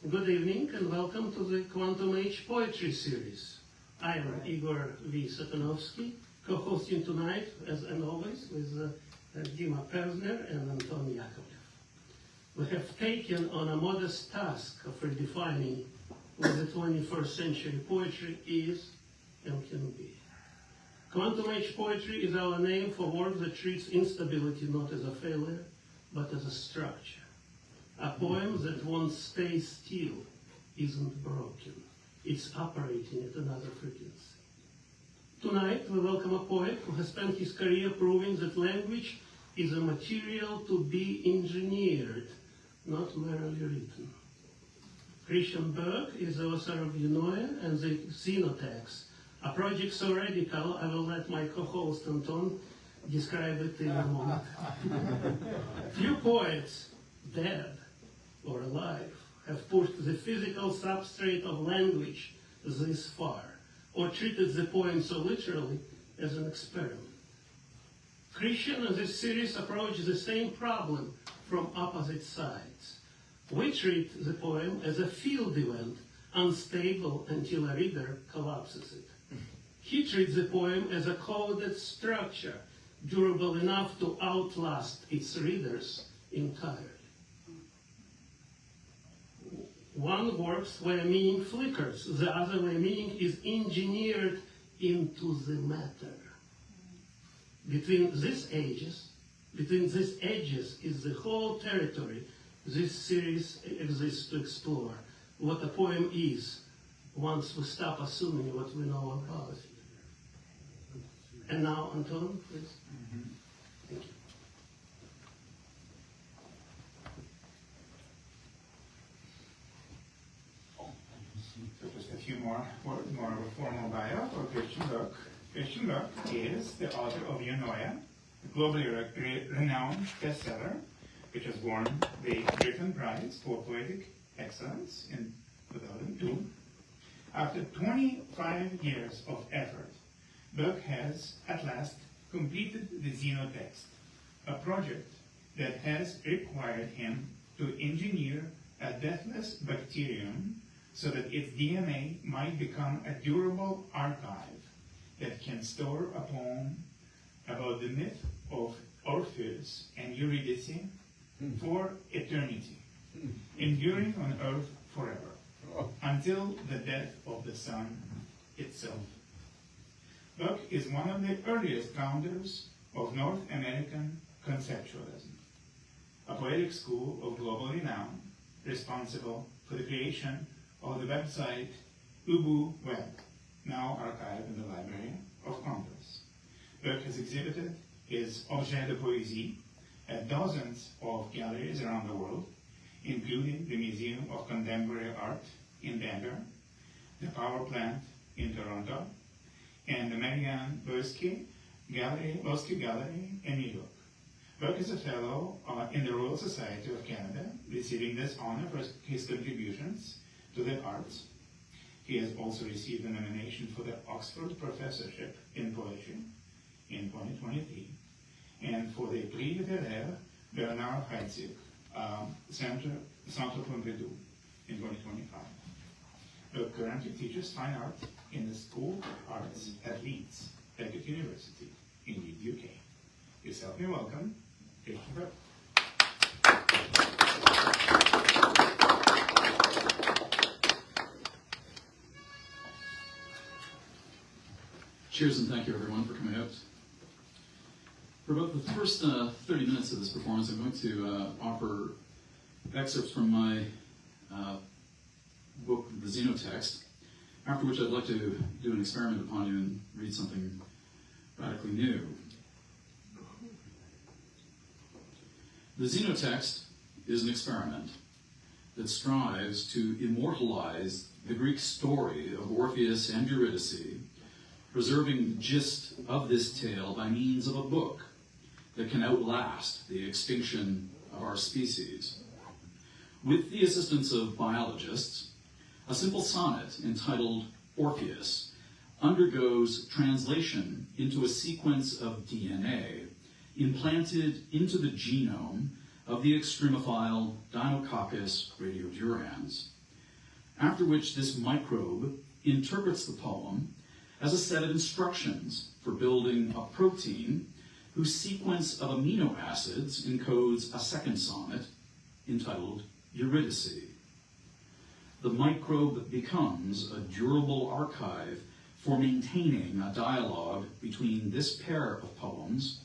Good evening and welcome to the Quantum Age Poetry Series. I am Igor V. Satanovsky, co-hosting tonight, as and always, with Dima Persner and Anton Yakovlev. We have taken on a modest task of redefining what the 21st century poetry is and can be. Quantum Age Poetry is our name for work that treats instability not as a failure, but as a structure. A poem that won't stay still isn't broken. It's operating at another frequency. Tonight, we welcome a poet who has spent his career proving that language is a material to be engineered, not merely written. Christian Berg is the author of Eunoia and the Xenotext, a project so radical I will let my co-host Anton describe it in a moment. Few poets, dead or alive, have pushed the physical substrate of language this far, or treated the poem so literally as an experiment. Christian and this series approach the same problem from opposite sides. We treat the poem as a field event, unstable until a reader collapses it. He treats the poem as a coded structure, durable enough to outlast its readers entirely. One works where meaning flickers, the other where meaning is engineered into the matter. Between these edges is the whole territory this series exists to explore, what a poem is, once we stop assuming what we know about it. And now, Anton, please. Thank you. So just a few more of a formal bio for Christian Berg. Christian Berg is the author of Eunoia, a globally renowned bestseller, which has won the Griffin Prize for Poetic Excellence in 2002. After 25 years of effort, Berg has at last completed the Xenotext, a project that has required him to engineer a deathless bacterium so that its DNA might become a durable archive that can store a poem about the myth of Orpheus and Eurydice for eternity, enduring on earth forever, until the death of the sun itself. Berg is one of the earliest founders of North American conceptualism, a poetic school of global renown responsible for the creation of the website Ubu Web, now archived in the Library of Congress. Berg has exhibited his Objets de Poésie at dozens of galleries around the world, including the Museum of Contemporary Art in Denver, the Power Plant in Toronto, and the Marianne Bysshe Gallery in New York. Berg is a fellow in the Royal Society of Canada, receiving this honor for his contributions to the arts. He has also received a nomination for the Oxford Professorship in Poetry in 2023, and for the Prix littéraire Bernard Heidsieck, Centre Pompidou in 2025. Berg currently teaches fine art in the School of Arts at Leeds, Beckett University in Leeds, UK. Please help me welcome Christian Berg. Cheers and thank you everyone for coming out. For about the first 30 minutes of this performance, I'm going to offer excerpts from my book, The Xenotext, after which I'd like to do an experiment upon you and read something radically new. The Xenotext is an experiment that strives to immortalize the Greek story of Orpheus and Eurydice, preserving the gist of this tale by means of a book that can outlast the extinction of our species. With the assistance of biologists, a simple sonnet entitled Orpheus undergoes translation into a sequence of DNA implanted into the genome of the extremophile Deinococcus radiodurans, after which this microbe interprets the poem as a set of instructions for building a protein whose sequence of amino acids encodes a second sonnet entitled Eurydice. The microbe becomes a durable archive for maintaining a dialogue between this pair of poems,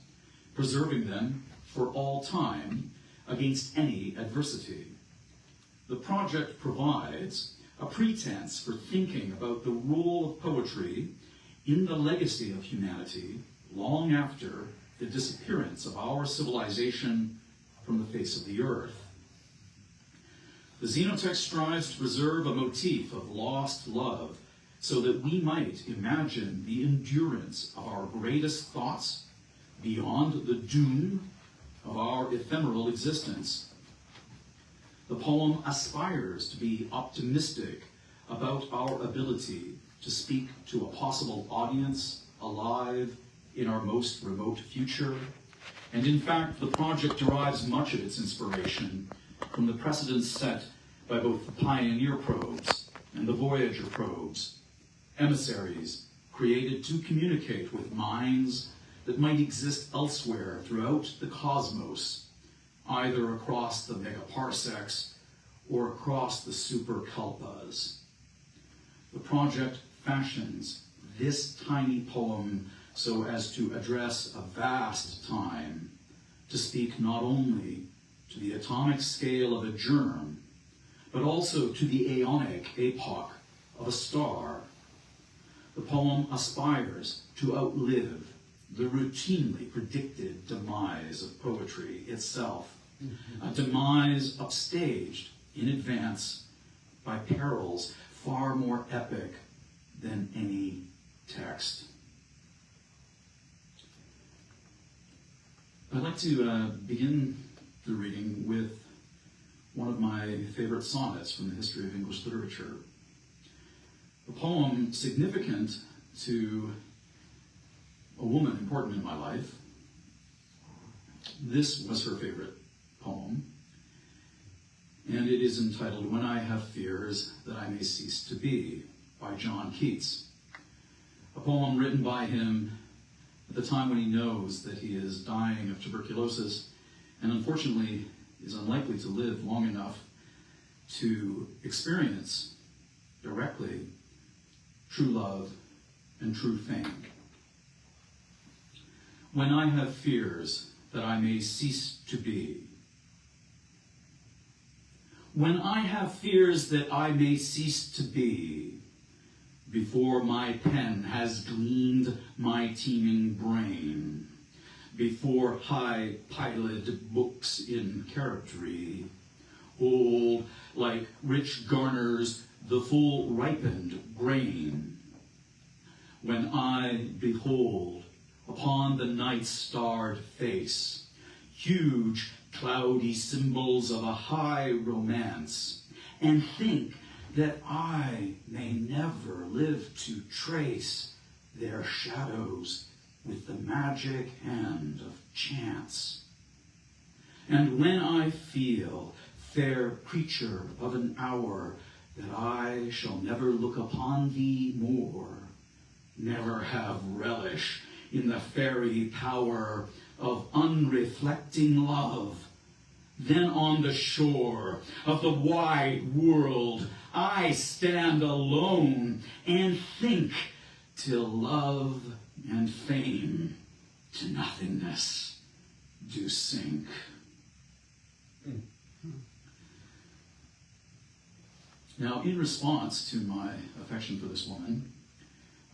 preserving them for all time against any adversity. The project provides a pretense for thinking about the role of poetry in the legacy of humanity long after the disappearance of our civilization from the face of the earth. The Xenotext strives to preserve a motif of lost love so that we might imagine the endurance of our greatest thoughts beyond the doom of our ephemeral existence. The poem aspires to be optimistic about our ability to speak to a possible audience alive in our most remote future. And in fact, the project derives much of its inspiration from the precedents set by both the Pioneer probes and the Voyager probes, emissaries created to communicate with minds that might exist elsewhere throughout the cosmos, either across the megaparsecs or across the superkalpas. The project fashions this tiny poem so as to address a vast time, to speak not only to the atomic scale of a germ, but also to the aeonic epoch of a star. The poem aspires to outlive the routinely predicted demise of poetry itself, a demise upstaged in advance by perils far more epic than any text. I'd like to begin the reading with one of my favorite sonnets from the history of English literature. A poem significant to a woman important in my life. This was her favorite poem, and it is entitled When I Have Fears That I May Cease to Be, by John Keats. A poem written by him at the time when he knows that he is dying of tuberculosis and unfortunately is unlikely to live long enough to experience directly true love and true fame. When I have fears that I may cease to be. When I have fears that I may cease to be, before my pen has gleaned my teeming brain, before high-piloted books in charactery hold like rich garners the full ripened grain, when I behold upon the night-starred face huge cloudy symbols of a high romance, and think that I may never live to trace their shadows with the magic hand of chance. And when I feel, fair creature of an hour, that I shall never look upon thee more, never have relish in the fairy power of unreflecting love, then on the shore of the wide world I stand alone and think till love and fame to nothingness do sink. Now, in response to my affection for this woman,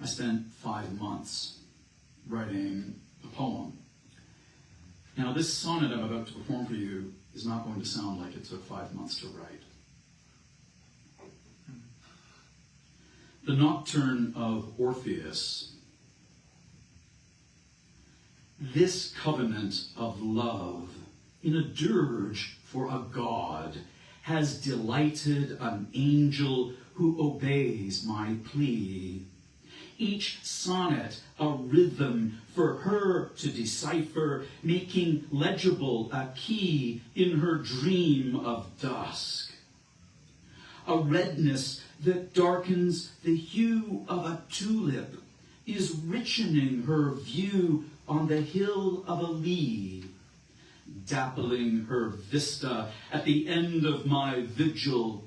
I spent 5 months writing a poem. Now, this sonnet I'm about to perform for you is not going to sound like it took 5 months to write. The Nocturne of Orpheus. This covenant of love, in a dirge for a god, has delighted an angel who obeys my plea. Each sonnet a rhythm for her to decipher, making legible a key in her dream of dusk. a redness that darkens the hue of a tulip, is richening her view on the hill of a lea, dappling her vista at the end of my vigil,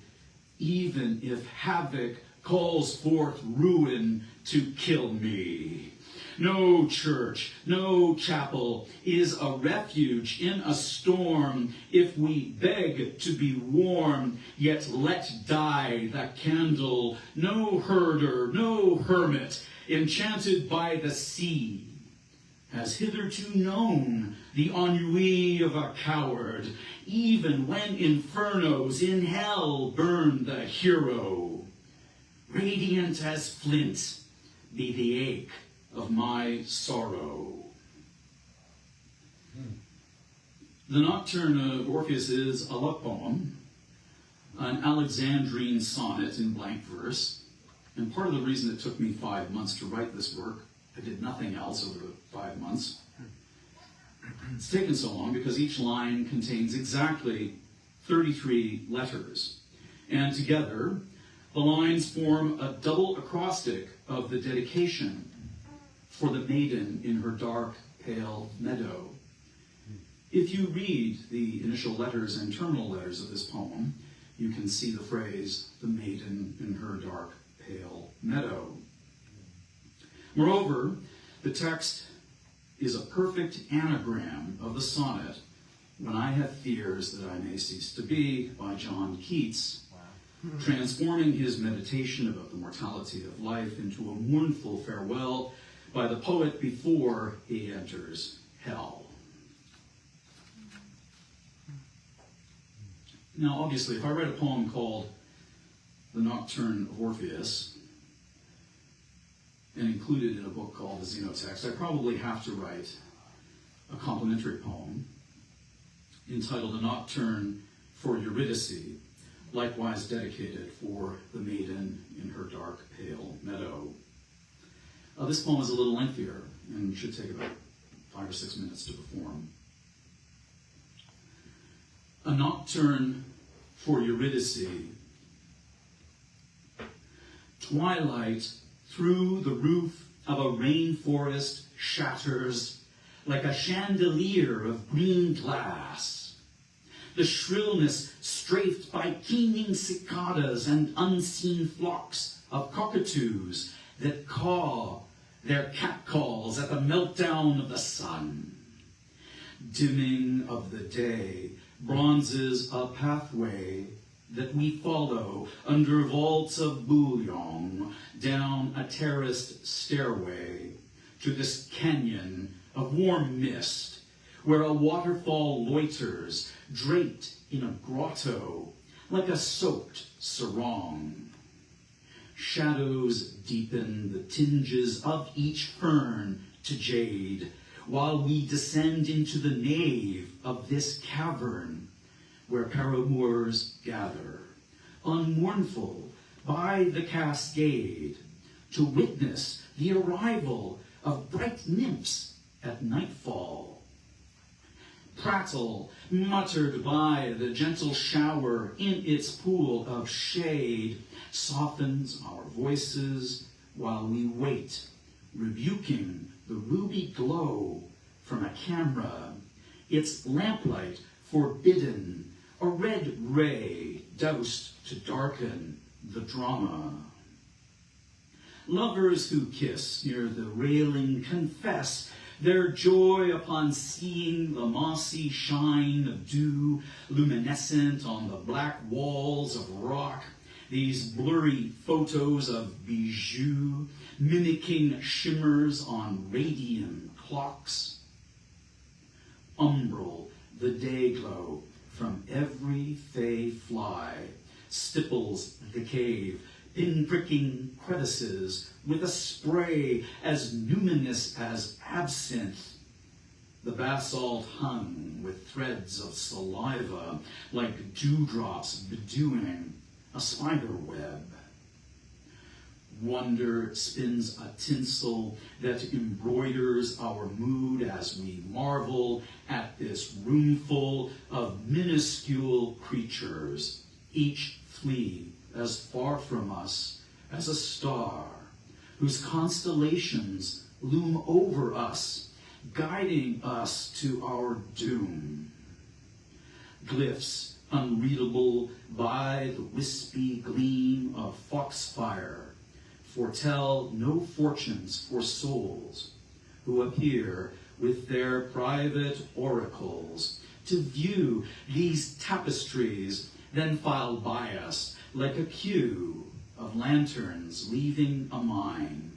even if havoc calls forth ruin to kill me. No church, no chapel is a refuge in a storm if we beg to be warm, yet let die the candle. No herder, no hermit, enchanted by the sea, has hitherto known the ennui of a coward, even when infernos in hell burn the hero. Radiant as flint be the ache of my sorrow. The Nocturne of Orpheus is a love poem, an Alexandrine sonnet in blank verse, and part of the reason it took me 5 months to write this work, I did nothing else over the 5 months. It's taken so long because each line contains exactly 33 letters, and together the lines form a double acrostic of the dedication for the maiden in her dark, pale meadow. If you read the initial letters and terminal letters of this poem, you can see the phrase, the maiden in her dark, pale meadow. Moreover, the text is a perfect anagram of the sonnet, When I Have Fears That I May Cease to Be, by John Keats, transforming his meditation about the mortality of life into a mournful farewell by the poet before he enters hell. Now, obviously, if I write a poem called The Nocturne of Orpheus and include it in a book called the Xenotext, I probably have to write a complementary poem entitled A Nocturne for Eurydice, likewise dedicated for the maiden in her dark, pale meadow. This poem is a little lengthier and should take about 5 or 6 minutes to perform. A Nocturne for Eurydice. Twilight through the roof of a rainforest shatters like a chandelier of green glass. The shrillness strafed by keening cicadas and unseen flocks of cockatoos that caw their catcalls at the meltdown of the sun. Dimming of the day bronzes a pathway that we follow under vaults of bouillon down a terraced stairway to this canyon of warm mist where a waterfall loiters draped in a grotto like a soaked sarong. Shadows deepen the tinges of each fern to jade, while we descend into the nave of this cavern where paramours gather, unmournful by the cascade, to witness the arrival of bright nymphs at nightfall. Prattle, muttered by the gentle shower in its pool of shade, softens our voices while we wait, rebuking the ruby glow from a camera, its lamplight forbidden, a red ray doused to darken the drama. Lovers who kiss near the railing confess their joy upon seeing the mossy shine of dew luminescent on the black walls of rock, these blurry photos of Bysshe mimicking shimmers on radium clocks. Umbral, the day glow from every fey fly stipples the cave, pinpricking crevices with a spray as numinous as absinthe. The basalt hung with threads of saliva like dewdrops bedewing a spider web. Wonder spins a tinsel that embroiders our mood as we marvel at this roomful of minuscule creatures, each flea as far from us as a star, whose constellations loom over us, guiding us to our doom. Glyphs unreadable by the wispy gleam of foxfire foretell no fortunes for souls who appear with their private oracles to view these tapestries, then file by us like a queue of lanterns leaving a mine.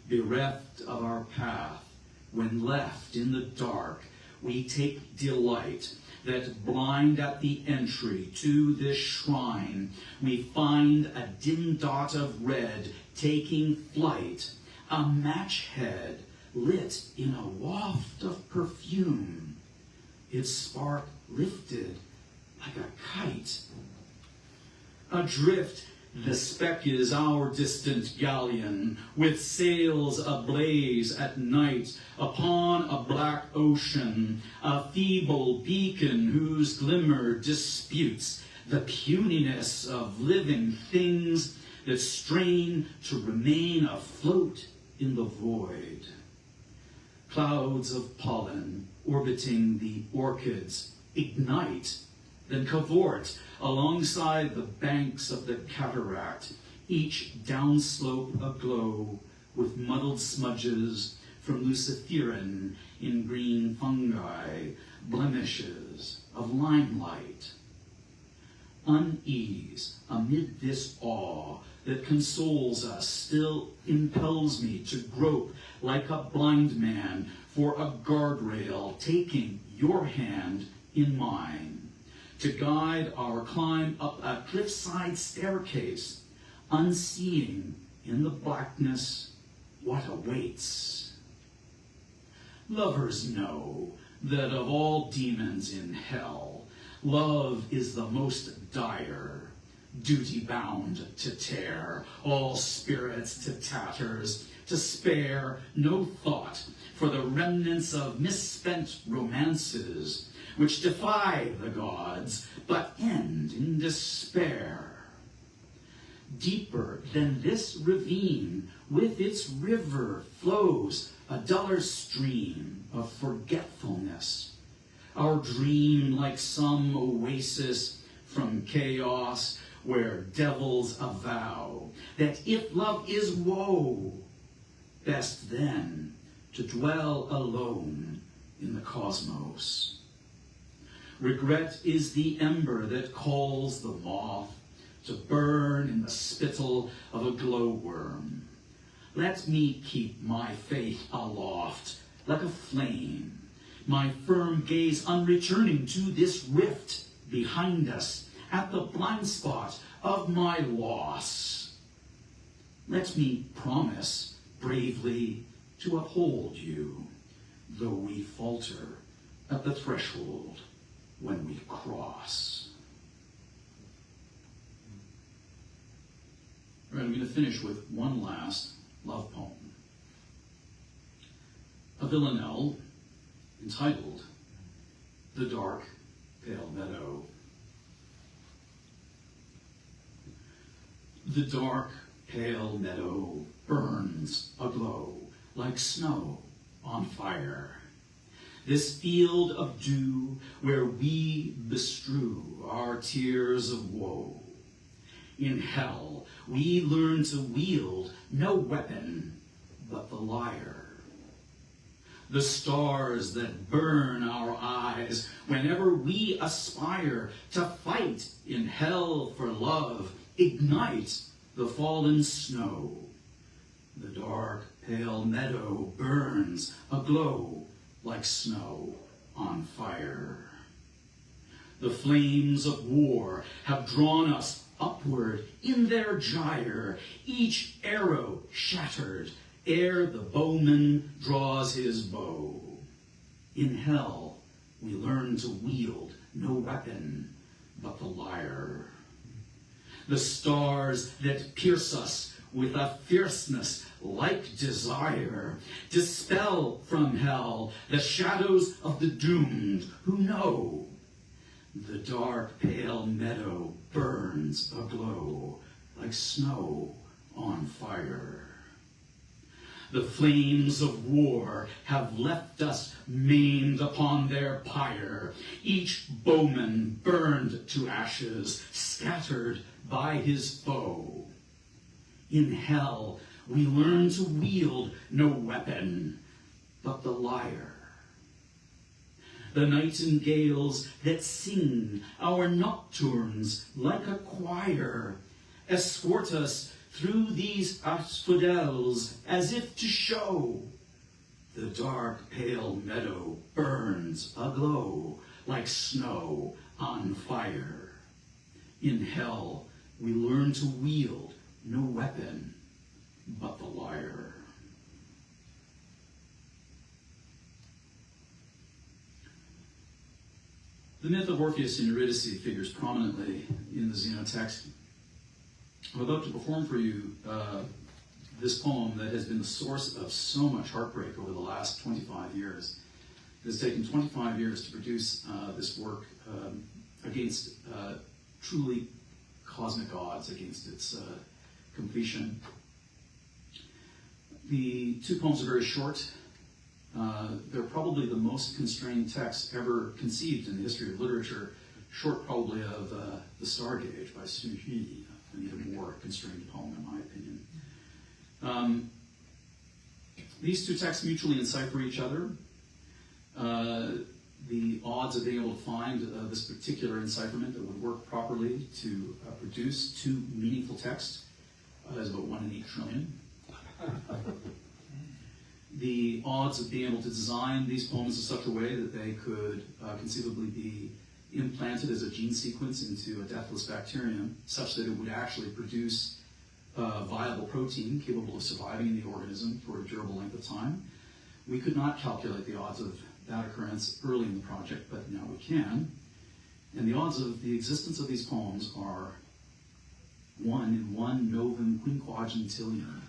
Bereft of our path, when left in the dark, we take delight that blind at the entry to this shrine, we find a dim dot of red taking flight, a match head lit in a waft of perfume, its spark lifted like a kite. Adrift, the speck is our distant galleon, with sails ablaze at night upon a black ocean, a feeble beacon whose glimmer disputes the puniness of living things that strain to remain afloat in the void. Clouds of pollen orbiting the orchids ignite, then cavort alongside the banks of the cataract, each downslope aglow with muddled smudges from luciferin in green fungi, blemishes of limelight. Unease amid this awe that consoles us still impels me to grope like a blind man for a guardrail, taking your hand in mine, to guide our climb up a cliffside staircase, unseeing in the blackness what awaits. Lovers know that of all demons in hell, love is the most dire, duty-bound to tear all spirits to tatters, to spare no thought for the remnants of misspent romances which defy the gods, but end in despair. Deeper than this ravine, with its river flows a duller stream of forgetfulness. Our dream like some oasis from chaos, where devils avow that if love is woe, best then to dwell alone in the cosmos. Regret is the ember that calls the moth to burn in the spittle of a glowworm. Let me keep my faith aloft like a flame, my firm gaze unreturning to this rift behind us at the blind spot of my loss. Let me promise bravely to uphold you, though we falter at the threshold when we cross. All right, I'm going to finish with one last love poem. A villanelle entitled The Dark Pale Meadow. The dark pale meadow burns aglow like snow on fire. This field of dew where we bestrew our tears of woe. In hell we learn to wield no weapon but the lyre. The stars that burn our eyes whenever we aspire to fight in hell for love ignite the fallen snow. The dark pale meadow burns aglow like snow on fire. The flames of war have drawn us upward in their gyre, each arrow shattered ere the bowman draws his bow. In hell we learn to wield no weapon but the lyre. The stars that pierce us with a fierceness like desire dispel from hell the shadows of the doomed who know The dark, pale meadow burns aglow like snow on fire. The flames of war have left us maimed upon their pyre, each bowman burned to ashes, scattered by his foe. In hell we learn to wield no weapon but the lyre. The nightingales that sing our nocturnes like a choir escort us through these asphodels as if to show the dark pale meadow burns aglow like snow on fire. In hell we learn to wield no weapon but the lyre. The myth of Orpheus and Eurydice figures prominently in the Xenotext. I'm about to perform for you this poem that has been the source of so much heartbreak over the last 25 years. It has taken 25 years to produce this work against truly cosmic odds, against its completion. The two poems are very short. They're probably the most constrained text ever conceived in the history of literature, short probably of The Star Gauge by Shelley, an even more constrained poem in my opinion. These two texts mutually encipher each other. The odds of being able to find this particular encipherment that would work properly to produce two meaningful texts is about 1 in 8 trillion. The odds of being able to design these poems in such a way that they could conceivably be implanted as a gene sequence into a deathless bacterium, such that it would actually produce a viable protein capable of surviving in the organism for a durable length of time. We could not calculate the odds of that occurrence early in the project, but now we can. And the odds of the existence of these poems are 1 in 1 novum quinquagentillion.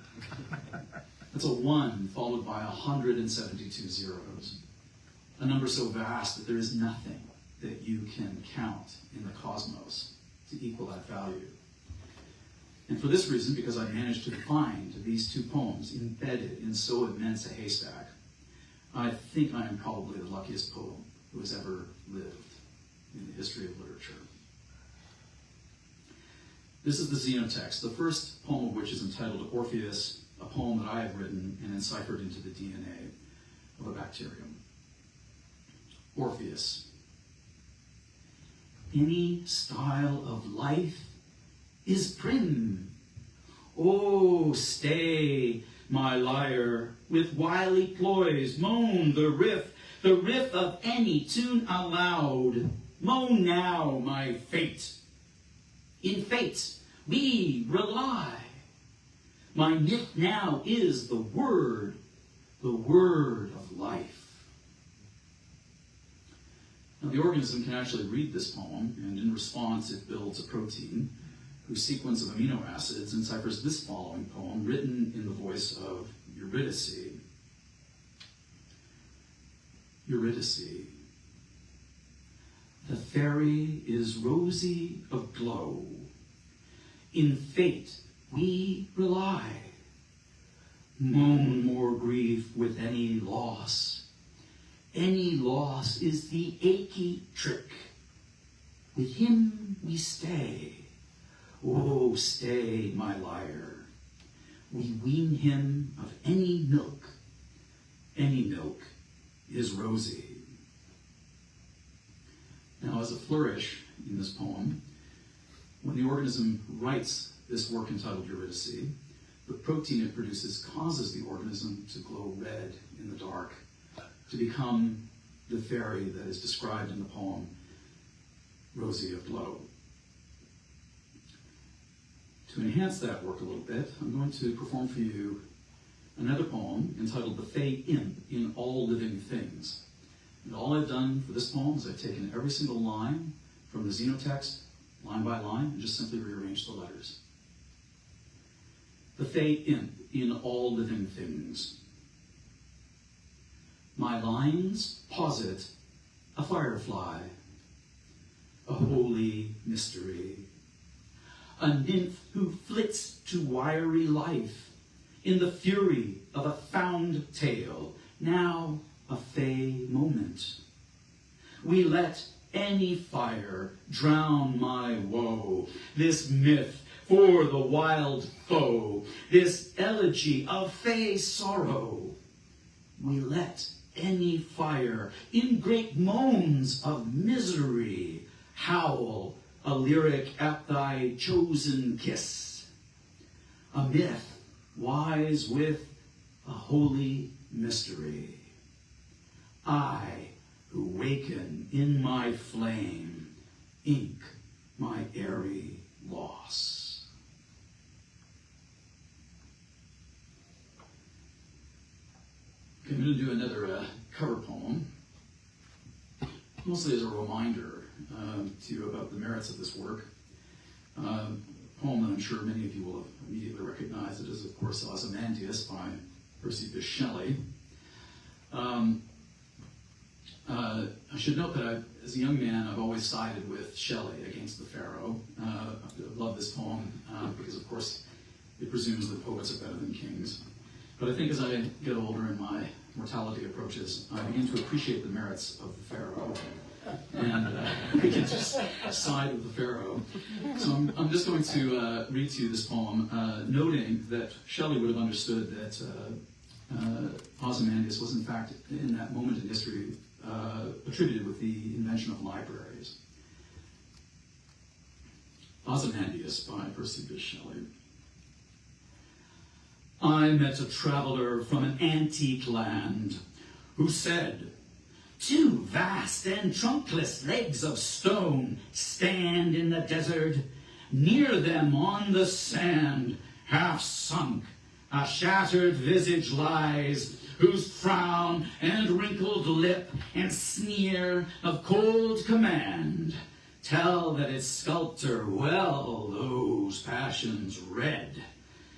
That's a 1 followed by 172 zeros. A number so vast that there is nothing that you can count in the cosmos to equal that value. And for this reason, because I managed to find these two poems embedded in so immense a haystack, I think I am probably the luckiest poet who has ever lived in the history of literature. This is the Xenotext, the first poem of which is entitled Orpheus, a poem that I have written and enciphered into the DNA of a bacterium. Orpheus. Any style of life is prim. Oh, stay, my lyre, with wily ploys, moan the riff of any tune aloud. Moan now, my fate. In fate we rely. My myth now is the word of life. Now, the organism can actually read this poem, and in response it builds a protein whose sequence of amino acids enciphers this following poem, written in the voice of Eurydice. Eurydice. The fairy is rosy of glow. In fate we rely. Moan more grief with any loss. Any loss is the achy trick. With him we stay. Oh, stay, my lyre. We wean him of any milk. Any milk is rosy. Now, as a flourish in this poem, when the organism writes this work entitled Eurydice, the protein it produces causes the organism to glow red in the dark, to become the fairy that is described in the poem, Rosy of Glow. To enhance that work a little bit, I'm going to perform for you another poem entitled The Fay Imp in All Living Things. And all I've done for this poem is I've taken every single line from the Xenotext, line by line, and just simply rearranged the letters. The Fay Imp in All Living Things. My lines posit a firefly. a holy mystery. A nymph who flits to wiry life in the fury of a found tale, now a fey moment. We let any fire drown my woe, this myth for the wild foe, this elegy of fey sorrow. We let any fire in great moans of misery howl a lyric at thy chosen kiss, a myth wise with a holy mystery. I, who waken in my flame, ink my airy loss. Okay, I'm going to do another cover poem, mostly as a reminder to you about the merits of this work. A poem that I'm sure many of you will immediately recognize. It is, of course, Ozymandias by Percy Bysshe Shelley. I should note that as a young man, I've always sided with Shelley against the Pharaoh. I love this poem because, of course, it presumes that poets are better than kings. But I think as I get older and my mortality approaches, I begin to appreciate the merits of the Pharaoh. And we can just side with the Pharaoh. So I'm just going to read to you this poem, noting that Shelley would have understood that Ozymandias was in fact, in that moment in history, attributed with the invention of libraries. Ozymandias by Percy Bysshe Shelley. I met a traveler from an antique land who said, 2 vast and trunkless legs of stone stand in the desert. Near them on the sand, half sunk, a shattered visage lies, whose frown and wrinkled lip and sneer of cold command tell that its sculptor well those passions read,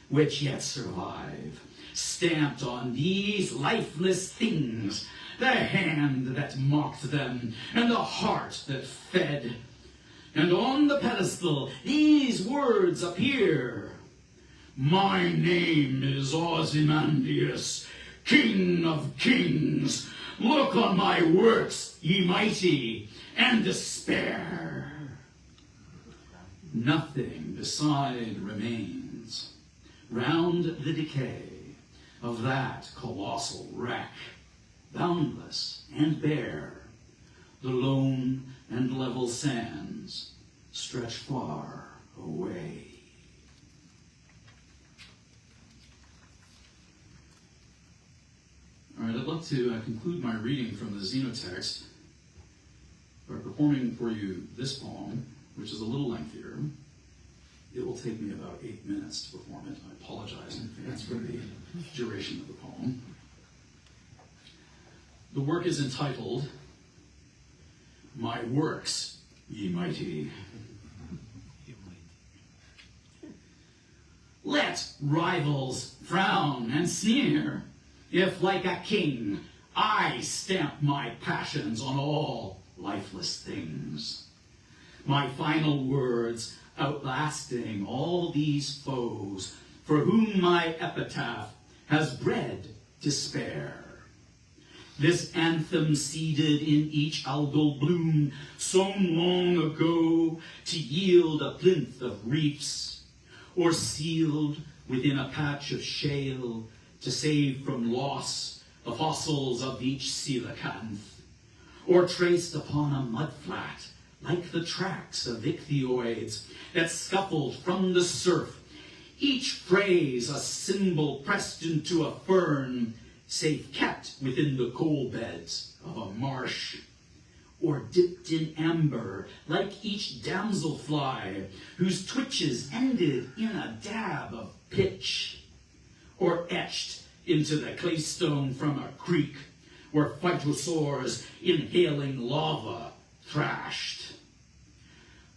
which yet survive, stamped on these lifeless things, the hand that mocked them, and the heart that fed. And on the pedestal these words appear: my name is Ozymandias, King of kings. Look on my works, ye mighty, and despair. Nothing beside remains round the decay of that colossal wreck, boundless and bare. The lone and level sands stretch far away. All right, I'd like to conclude my reading from the Xenotext by performing for you this poem, which is a little lengthier. It will take me about 8 minutes to perform it. I apologize in advance for the duration of the poem. The work is entitled, My Works, Ye Mighty. Let rivals frown and sneer, if like a king I stamp my passions on all lifeless things. My final words outlasting all these foes, for whom my epitaph has bred despair. This anthem seeded in each algal bloom, sown long ago to yield a plinth of reefs, or sealed within a patch of shale to save from loss the fossils of each coelacanth, or traced upon a mudflat like the tracks of ichthyoids that scuffled from the surf, each phrase a symbol pressed into a fern, safe kept within the coal beds of a marsh, or dipped in amber like each damselfly whose twitches ended in a dab of pitch, or etched into the claystone from a creek where phytosaurs inhaling lava thrashed.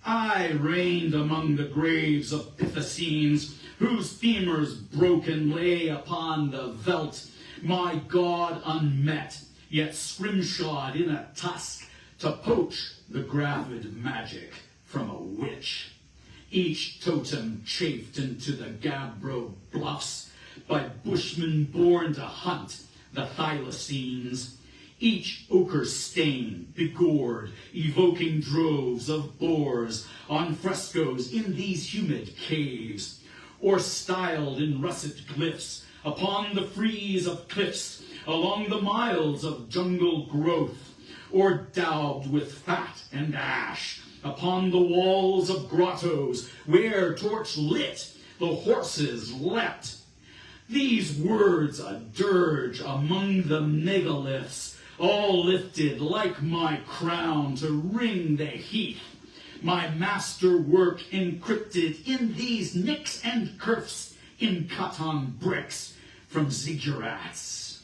I reigned among the graves of Pythocines, whose femurs broken lay upon the veldt, my God unmet, yet scrimshawed in a tusk to poach the gravid magic from a witch. Each totem chafed into the gabbro bluffs by bushmen born to hunt the thylacines. Each ochre stain begored, evoking droves of boars on frescoes in these humid caves, or styled in russet glyphs upon the frieze of cliffs along the miles of jungle growth, or daubed with fat and ash upon the walls of grottos where, torch lit, the horses leapt. These words a dirge among the megaliths, all lifted like my crown to ring the heath, my master work encrypted in these nicks and kerfs incut on bricks from ziggurats.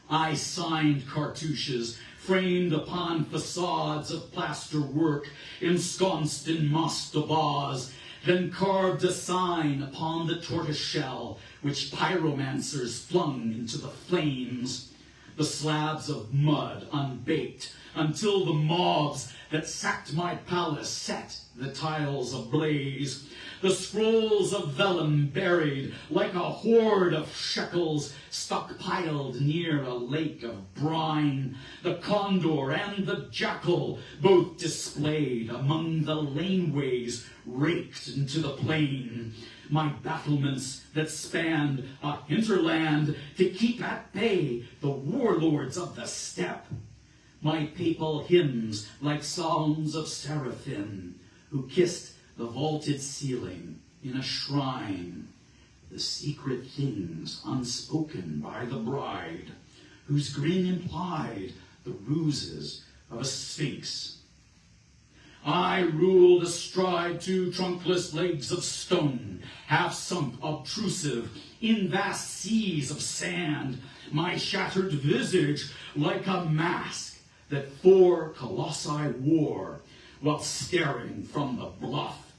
I signed cartouches framed upon facades of plaster work ensconced in mastabas, then carved a sign upon the tortoise shell which pyromancers flung into the flames, the slabs of mud unbaked until the mobs that sacked my palace set the tiles ablaze, the scrolls of vellum buried like a hoard of shekels stockpiled near a lake of brine, the condor and the jackal both displayed among the laneways raked into the plain, my battlements that spanned a hinterland to keep at bay the warlords of the steppe, my papal hymns like psalms of seraphim who kissed the vaulted ceiling in a shrine, the secret things unspoken by the bride, whose grin implied the ruses of a sphinx. I ruled astride two trunkless legs of stone, half sunk obtrusive in vast seas of sand, my shattered visage like a mask that 4 colossi wore while staring from the bluff,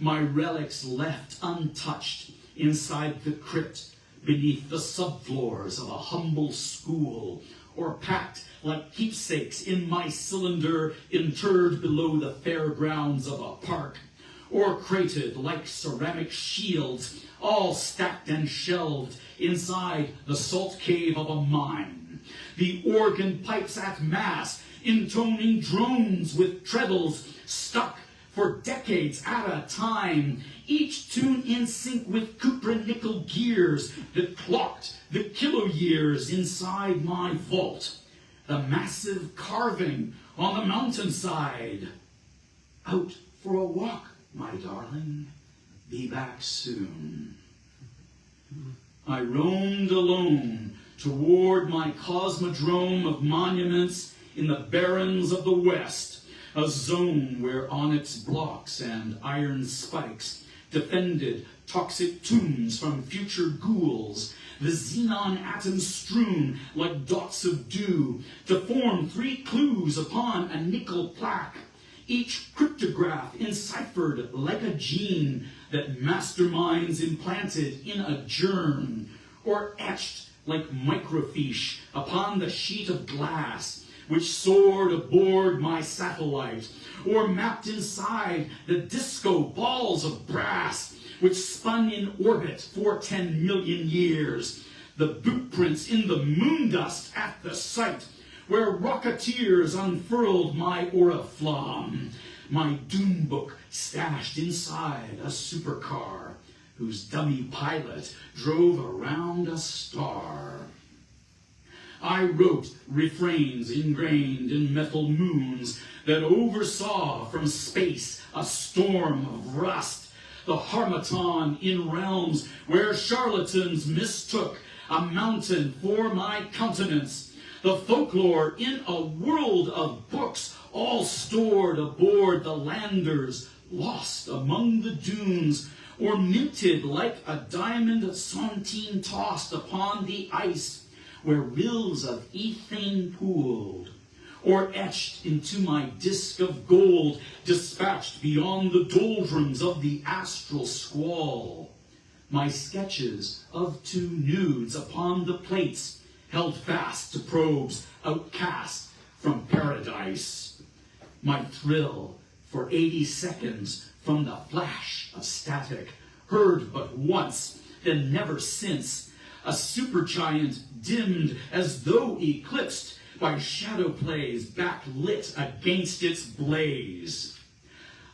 my relics left untouched inside the crypt beneath the subfloors of a humble school, or packed like keepsakes in my cylinder interred below the fairgrounds of a park, or crated like ceramic shields, all stacked and shelved inside the salt cave of a mine. The organ pipes at mass, intoning drones with trebles stuck for decades at a time, each tune in sync with cupra-nickel gears that clocked the kilo years inside my vault, the massive carving on the mountainside. Out for a walk, my darling, be back soon. I roamed alone toward my cosmodrome of monuments in the barrens of the West, a zone where onyx blocks and iron spikes defended toxic tombs from future ghouls, the xenon atoms strewn like dots of dew to form 3 clues upon a nickel plaque, each cryptograph enciphered like a gene that masterminds implanted in a germ, or etched like microfiche upon the sheet of glass which soared aboard my satellite, or mapped inside the disco balls of brass which spun in orbit for 10 million years, the boot prints in the moon dust at the site where rocketeers unfurled my oriflamme, my doom book stashed inside a supercar whose dummy pilot drove around a star. I wrote refrains ingrained in metal moons that oversaw from space a storm of rust, the harmattan in realms where charlatans mistook a mountain for my countenance, the folklore in a world of books all stored aboard the landers, lost among the dunes, or minted like a diamond centime tossed upon the ice, where rills of ethane pooled, or etched into my disk of gold, dispatched beyond the doldrums of the astral squall. My sketches of 2 nudes upon the plates, held fast to probes outcast from paradise. my thrill for 80 seconds from the flash of static, heard but once, then never since, a supergiant dimmed as though eclipsed by shadow plays backlit against its blaze.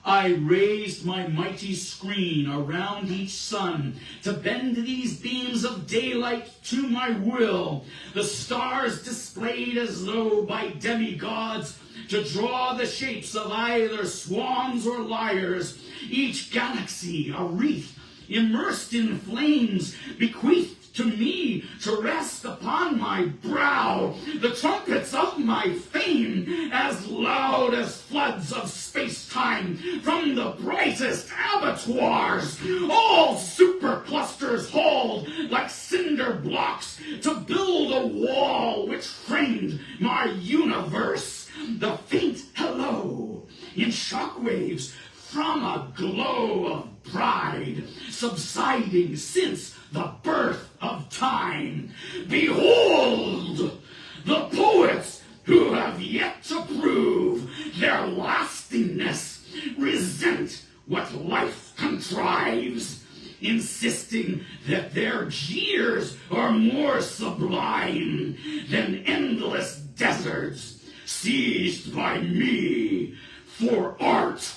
I raised my mighty screen around each sun to bend these beams of daylight to my will, the stars displayed as though by demigods to draw the shapes of either swans or lyres, each galaxy a wreath immersed in flames, bequeathed to me to rest upon my brow, the trumpets of my fame, as loud as floods of space-time from the brightest abattoirs, all superclusters hauled like cinder blocks to build a wall which framed my universe, the faint hello in shockwaves from a glow of pride, subsiding since the birth of time. Behold, the poets who have yet to prove their lastingness resent what life contrives, insisting that their jeers are more sublime than endless deserts seized by me for art.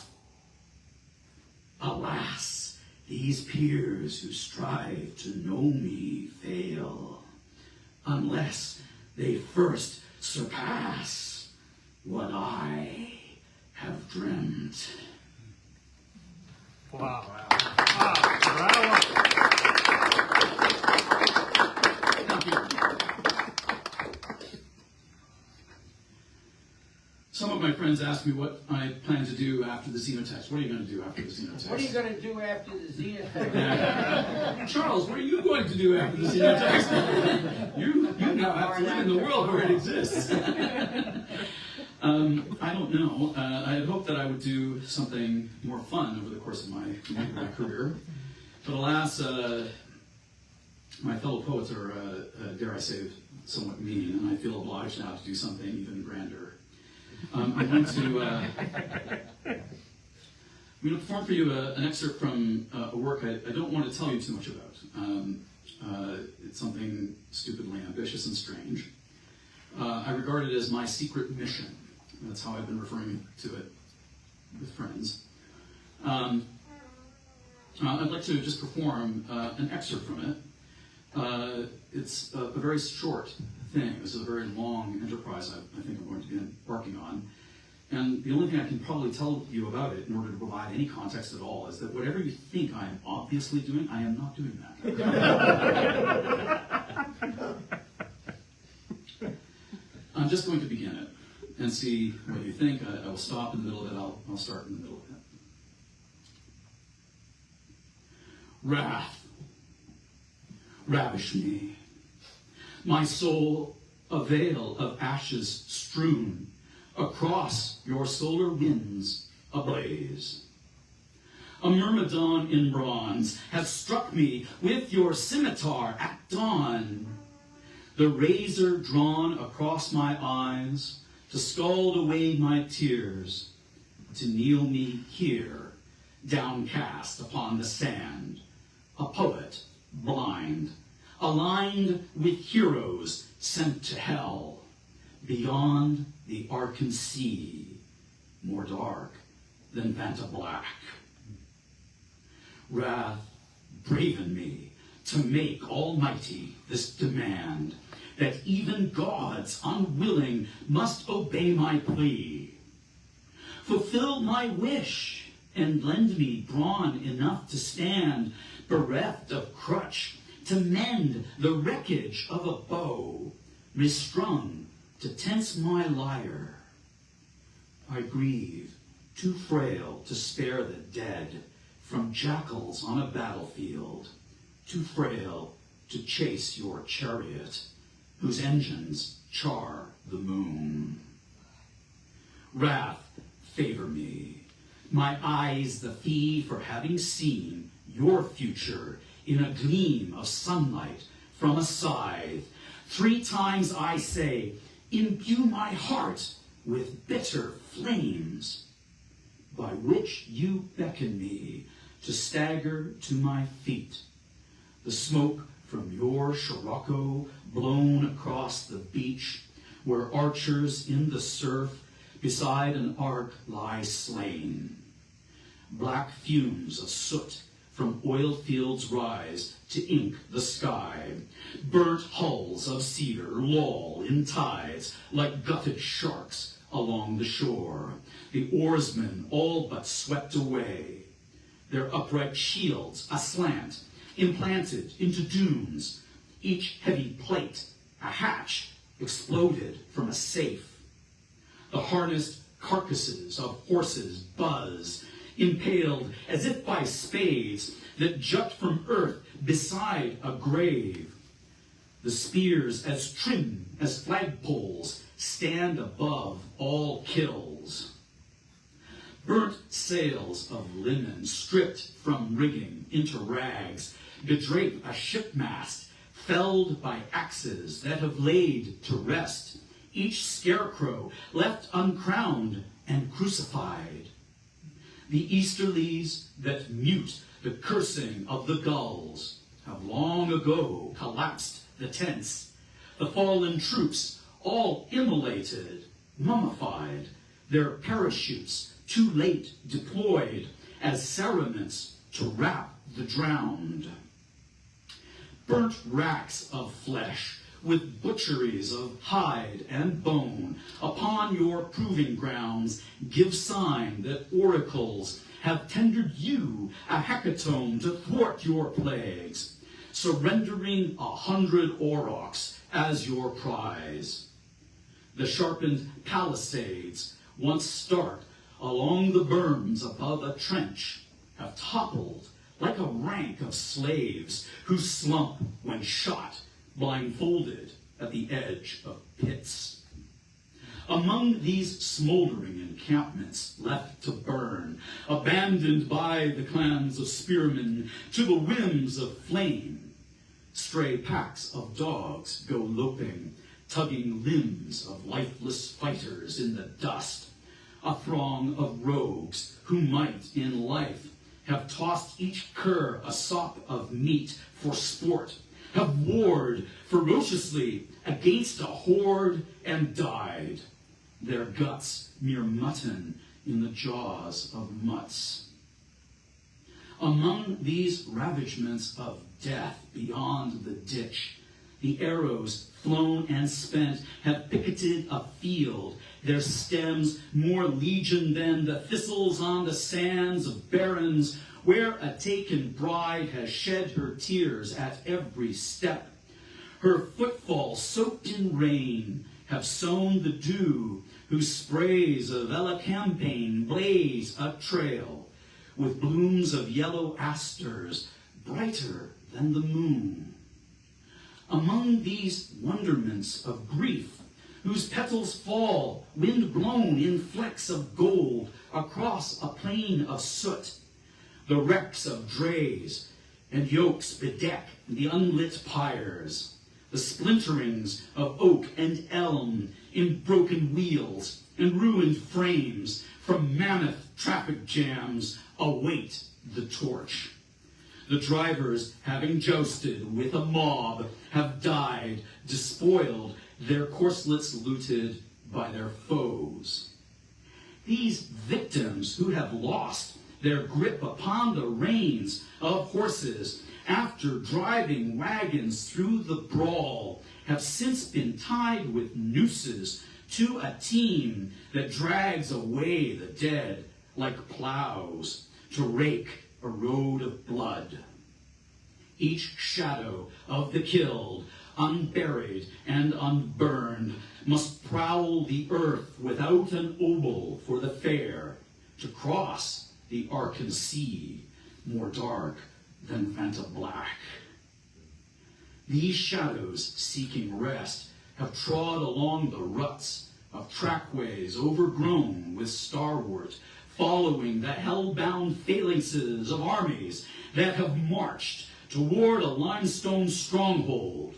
Alas, these peers who strive to know me fail, unless they first surpass what I have dreamt. Wow. Bravo. Thank you. Some of my friends ask me what I plan to do after the Xenotext. What are you going to do after the Xenotext? What are you going to do after the Xenotext? Charles, what are you going to do after the Xenotext? you now have to live in the world where it exists. I don't know. I had hoped that I would do something more fun over the course of my career. But alas, my fellow poets are, dare I say, somewhat mean, and I feel obliged now to do something even grander. I'm going to perform for you an excerpt from a work I don't want to tell you too much about. It's something stupidly ambitious and strange. I regard it as my secret mission. That's how I've been referring to it with friends. I'd like to just perform an excerpt from it. It's a very short thing. This is a very long enterprise I think I'm going to be embarking on. And the only thing I can probably tell you about it in order to provide any context at all is that whatever you think I am obviously doing, I am not doing that. I'm just going to begin it and see what you think. I will stop in the middle of it. I'll start in the middle of it. Wrath, ravish me. My soul, a veil of ashes strewn, across your solar winds ablaze. A myrmidon in bronze has struck me with your scimitar at dawn. The razor drawn across my eyes to scald away my tears, to kneel me here, downcast upon the sand, a poet blind, aligned with heroes sent to hell, beyond the Arkensea, more dark than Vanta Black. Wrath, braven me to make almighty this demand, that even gods unwilling must obey my plea. Fulfill my wish, and lend me brawn enough to stand, bereft of crutch, to mend the wreckage of a bow, restrung to tense my lyre. I grieve, too frail to spare the dead from jackals on a battlefield, too frail to chase your chariot, whose engines char the moon. Wrath, favor me, my eyes the fee for having seen your future in a gleam of sunlight from a scythe. 3 times I say, imbue my heart with bitter flames, by which you beckon me to stagger to my feet. The smoke from your scirocco blown across the beach, where archers in the surf beside an ark lie slain. Black fumes of soot from oil fields rise to ink the sky. Burnt hulls of cedar loll in tides like gutted sharks along the shore. The oarsmen all but swept away, their upright shields aslant, implanted into dunes, each heavy plate a hatch exploded from a safe. The harnessed carcasses of horses buzz, impaled as if by spades that jut from earth beside a grave. The spears as trim as flagpoles stand above all kills. Burnt sails of linen stripped from rigging into rags bedrape a shipmast felled by axes that have laid to rest each scarecrow left uncrowned and crucified. The easterlies that mute the cursing of the gulls have long ago collapsed the tents, the fallen troops all immolated, mummified, their parachutes too late deployed as cerements to wrap the drowned. Burnt racks of flesh with butcheries of hide and bone upon your proving grounds give sign that oracles have tendered you a hecatomb to thwart your plagues, surrendering 100 aurochs as your prize. The sharpened palisades, once stark along the berms above a trench, have toppled like a rank of slaves who slump when shot, blindfolded at the edge of pits. Among these smoldering encampments left to burn, abandoned by the clans of spearmen to the whims of flame, stray packs of dogs go loping, tugging limbs of lifeless fighters in the dust, a throng of rogues who might in life have tossed each cur a sop of meat for sport, have warred ferociously against a horde and died, their guts mere mutton in the jaws of mutts. Among these ravagements of death beyond the ditch, the arrows flown and spent have picketed a field, their stems more legion than the thistles on the sands of barrens, where a taken bride has shed her tears at every step. Her footfalls soaked in rain have sown the dew, whose sprays of elecampane blaze a trail, with blooms of yellow asters brighter than the moon. Among these wonderments of grief, whose petals fall, wind-blown in flecks of gold, across a plain of soot, the wrecks of drays and yokes bedeck the unlit pyres, the splinterings of oak and elm in broken wheels and ruined frames from mammoth traffic jams await the torch. The drivers, having jousted with a mob, have died, despoiled, their corselets looted by their foes. These victims who have lost their grip upon the reins of horses after driving wagons through the brawl have since been tied with nooses to a team that drags away the dead like plows to rake a road of blood. Each shadow of the killed, unburied and unburned, must prowl the earth without an obol for the fair to cross the Arkensea, more dark than Fanta Black. These shadows seeking rest have trod along the ruts of trackways overgrown with starwort, following the hell-bound phalanxes of armies that have marched toward a limestone stronghold,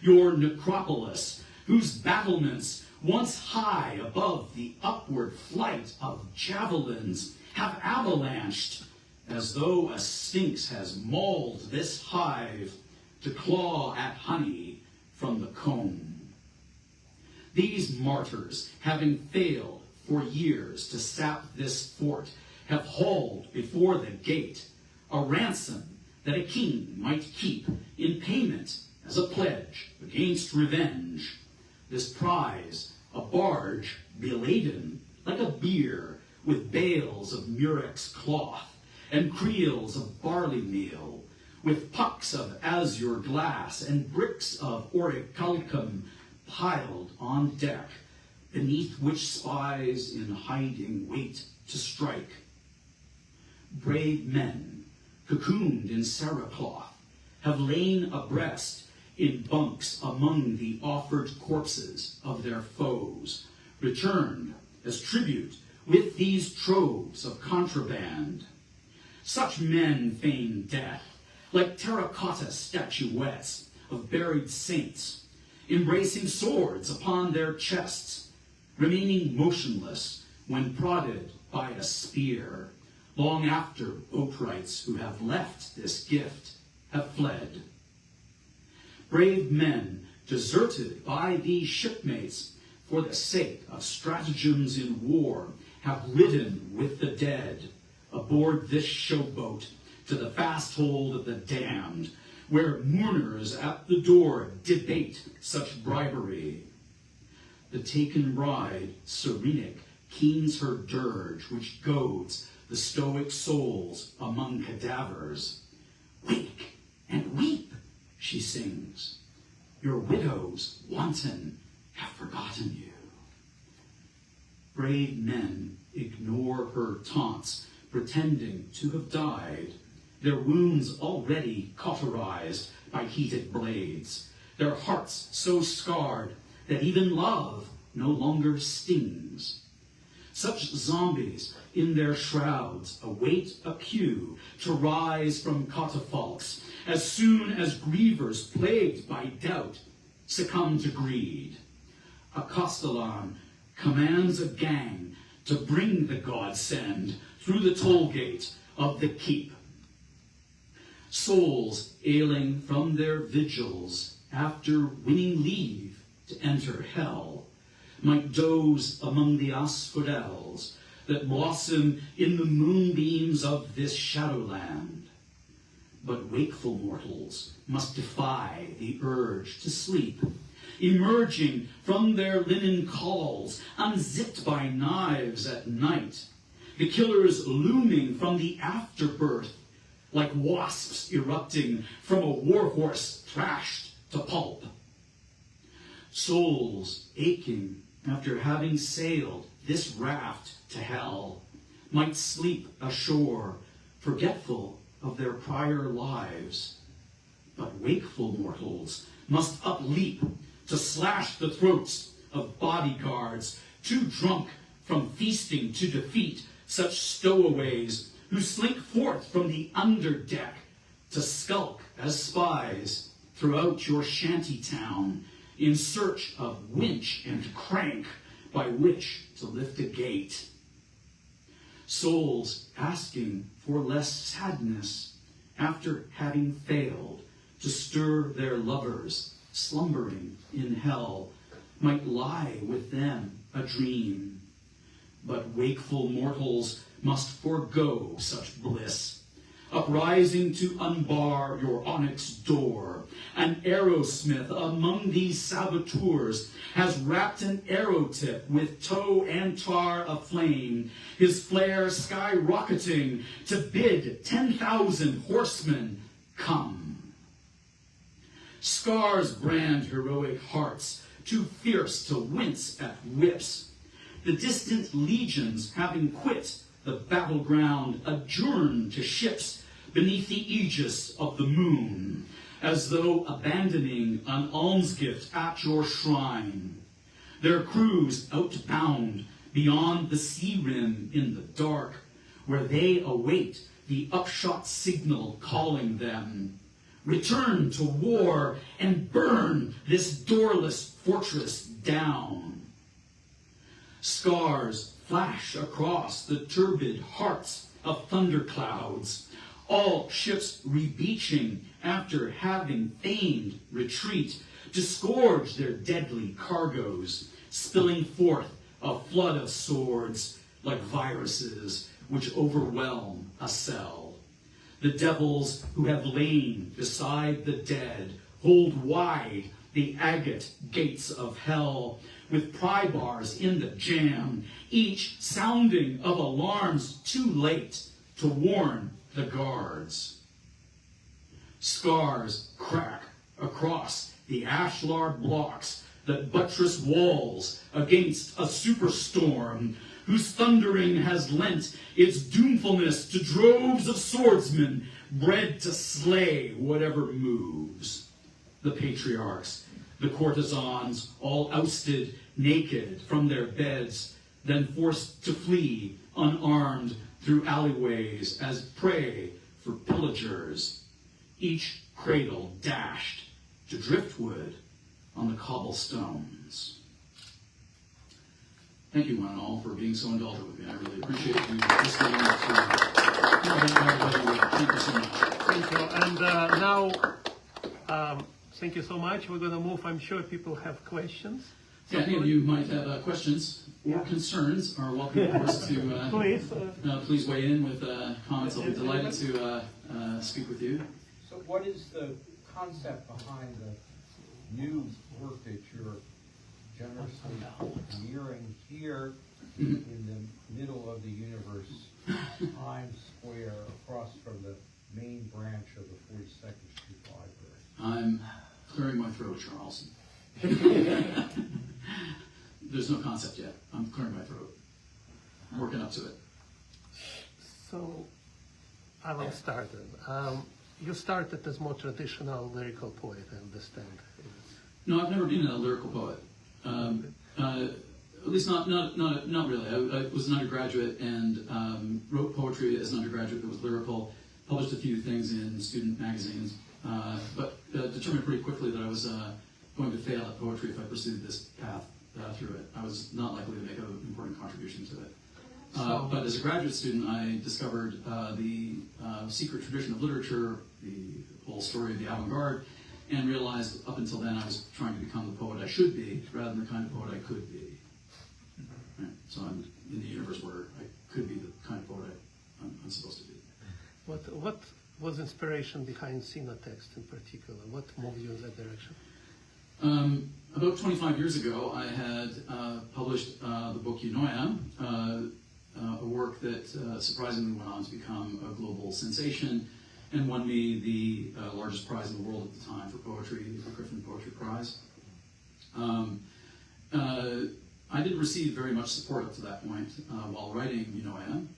your necropolis, whose battlements once high above the upward flight of javelins, have avalanched, as though a sphinx has mauled this hive to claw at honey from the comb. These martyrs, having failed for years to sap this fort, have hauled before the gate a ransom that a king might keep in payment as a pledge against revenge. This prize, a barge beladen like a bier with bales of murex cloth and creels of barley meal, with pucks of azure glass and bricks of orichalcum piled on deck, beneath which spies in hiding wait to strike. Brave men, cocooned in cerecloth, have lain abreast in bunks among the offered corpses of their foes, returned as tribute with these troves of contraband. Such men feign death, like terracotta statuettes of buried saints, embracing swords upon their chests, remaining motionless when prodded by a spear, long after Oprites who have left this gift have fled. Brave men, deserted by these shipmates for the sake of stratagems in war, have ridden with the dead aboard this showboat to the fast hold of the damned, where mourners at the door debate such bribery. The taken bride, Cyrenaic, keens her dirge, which goads the stoic souls among cadavers. Wake and weep, she sings. Your widows, wanton, have forgotten you. Brave men ignore her taunts, pretending to have died, their wounds already cauterized by heated blades, their hearts so scarred that even love no longer stings. Such zombies in their shrouds await a cue to rise from catafalques as soon as grievers plagued by doubt succumb to greed. A castellan commands a gang to bring the godsend through the toll gate of the keep. Souls ailing from their vigils after winning leave to enter hell might doze among the asphodels that blossom in the moonbeams of this shadowland. But wakeful mortals must defy the urge to sleep, emerging from their linen calls, unzipped by knives at night, the killers looming from the afterbirth, like wasps erupting from a warhorse thrashed to pulp. Souls aching after having sailed this raft to hell might sleep ashore, forgetful of their prior lives. But wakeful mortals must upleap to slash the throats of bodyguards too drunk from feasting to defeat such stowaways who slink forth from the underdeck to skulk as spies throughout your shanty town in search of winch and crank by which to lift a gate. Souls asking for less sadness after having failed to stir their lovers slumbering in hell might lie with them a dream. But wakeful mortals must forego such bliss, uprising to unbar your onyx door. An arrowsmith among these saboteurs has wrapped an arrow tip with tow and tar aflame, his flare skyrocketing to bid 10,000 horsemen come. Scars brand heroic hearts, too fierce to wince at whips. The distant legions, having quit the battleground, adjourn to ships beneath the aegis of the moon, as though abandoning an almsgift at your shrine. Their crews outbound beyond the sea rim in the dark, where they await the upshot signal calling them. Return to war and burn this doorless fortress down. Scars flash across the turbid hearts of thunderclouds, all ships rebeaching after having feigned retreat, disgorge their deadly cargoes, spilling forth a flood of swords like viruses which overwhelm a cell. The devils who have lain beside the dead hold wide the agate gates of hell, with pry bars in the jam, each sounding of alarms too late to warn the guards. Scars crack across the ashlar blocks that buttress walls against a superstorm, whose thundering has lent its doomfulness to droves of swordsmen bred to slay whatever moves. The patriarchs, the courtesans, all ousted naked from their beds, then forced to flee unarmed through alleyways as prey for pillagers, each cradle dashed to driftwood on the cobblestones. Thank you, one and all, for being so indulgent with me. I really appreciate you listening to. Thank you so much. Thank you. And now, thank you so much. We're going to move. I'm sure people have questions. Yeah, any of you might have questions or concerns are welcome, of course, to please weigh in with comments. I'll be delighted to speak with you. So what is the concept behind the new work that you're generously mirroring here in the middle of the universe, Times Square, across from the main branch of the 42nd Street Library? I'm clearing my throat, Charles. There's no concept yet. I'm clearing my throat. I'm working up to it. So, I will start. You started as more traditional lyrical poet, I understand. No, I've never been a lyrical poet. At least not really. I was an undergraduate and wrote poetry as an undergraduate that was lyrical. Published a few things in student magazines, but determined pretty quickly that I was going to fail at poetry if I pursued this path through it. I was not likely to make an important contribution to it. But as a graduate student, I discovered the secret tradition of literature, the whole story of the avant-garde, and realized up until then I was trying to become the poet I should be rather than the kind of poet I could be. Right? So I'm in the universe where I could be the kind of poet I'm supposed to be. What was inspiration behind Xenotext in particular? What moved you in that direction? About 25 years ago, I had published the book Eurydice, a work that surprisingly went on to become a global sensation and won me the largest prize in the world at the time for poetry, the Griffin Poetry Prize. I didn't receive very much support up to that point while writing Eurydice.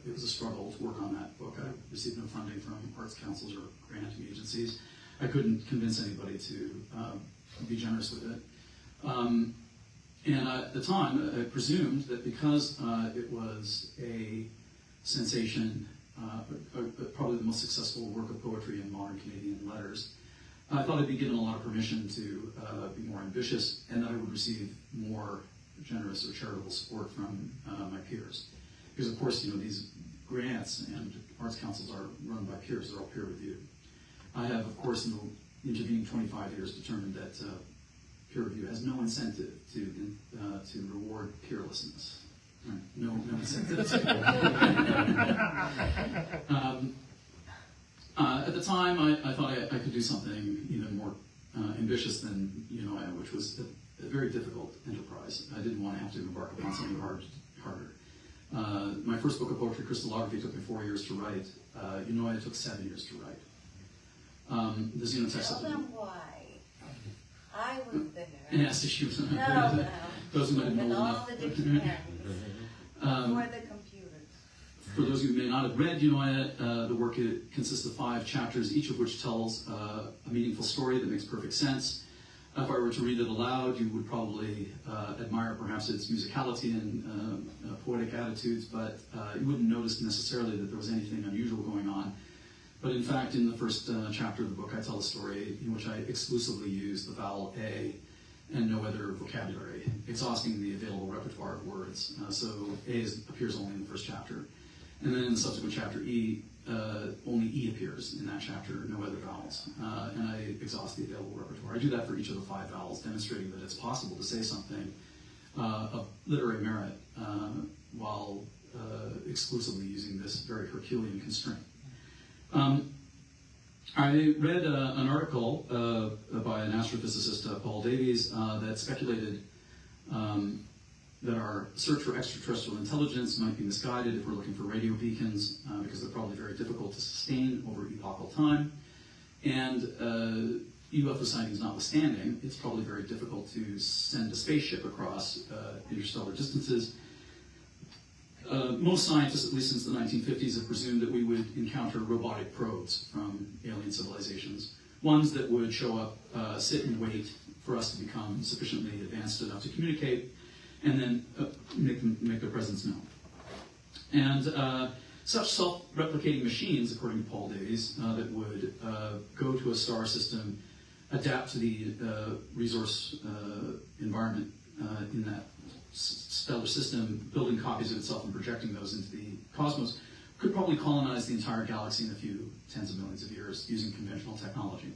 It was a struggle to work on that book. I received no funding from arts councils or granting agencies. I couldn't convince anybody to be generous with it. And at the time, I presumed that because it was a sensation, probably the most successful work of poetry in modern Canadian letters, I thought I'd be given a lot of permission to be more ambitious, and that I would receive more generous or charitable support from my peers. Because of course, these grants and arts councils are run by peers, they're all peer reviewed. I have, of course, in the intervening 25 years determined that peer review has no incentive to reward peerlessness. Right? No incentive. At the time, I thought I could do something even more ambitious than which was a very difficult enterprise. I didn't want to have to embark upon something harder. My first book of poetry, Crystallography, took me 4 years to write. It took 7 years to write. The Xenotext. Tell them why. I was there. Yes, she was. No. Those who might have known And all enough. the dictionaries. For the computers. For those of you who may not have read Eurydice, the work consists of 5 chapters, each of which tells a meaningful story that makes perfect sense. If I were to read it aloud, you would probably admire perhaps its musicality and poetic attitudes, but you wouldn't notice necessarily that there was anything unusual going on. But in fact, in the first chapter of the book, I tell a story in which I exclusively use the vowel A and no other vocabulary, exhausting the available repertoire of words. So A appears only in the first chapter. And then in the subsequent chapter, E, only E appears in that chapter, no other vowels. And I exhaust the available repertoire. I do that for each of the 5 vowels, demonstrating that it's possible to say something of literary merit while exclusively using this very Herculean constraint. I read an article by an astrophysicist, Paul Davies, that speculated that our search for extraterrestrial intelligence might be misguided if we're looking for radio beacons, because they're probably very difficult to sustain over epochal time. And UFO sightings notwithstanding, it's probably very difficult to send a spaceship across interstellar distances. Most scientists, at least since the 1950s, have presumed that we would encounter robotic probes from alien civilizations, ones that would show up, sit and wait for us to become sufficiently advanced enough to communicate, and then make their presence known. And such self-replicating machines, according to Paul Davies, that would go to a star system, adapt to the resource environment in that stellar system, building copies of itself and projecting those into the cosmos, could probably colonize the entire galaxy in a few tens of millions of years using conventional technology.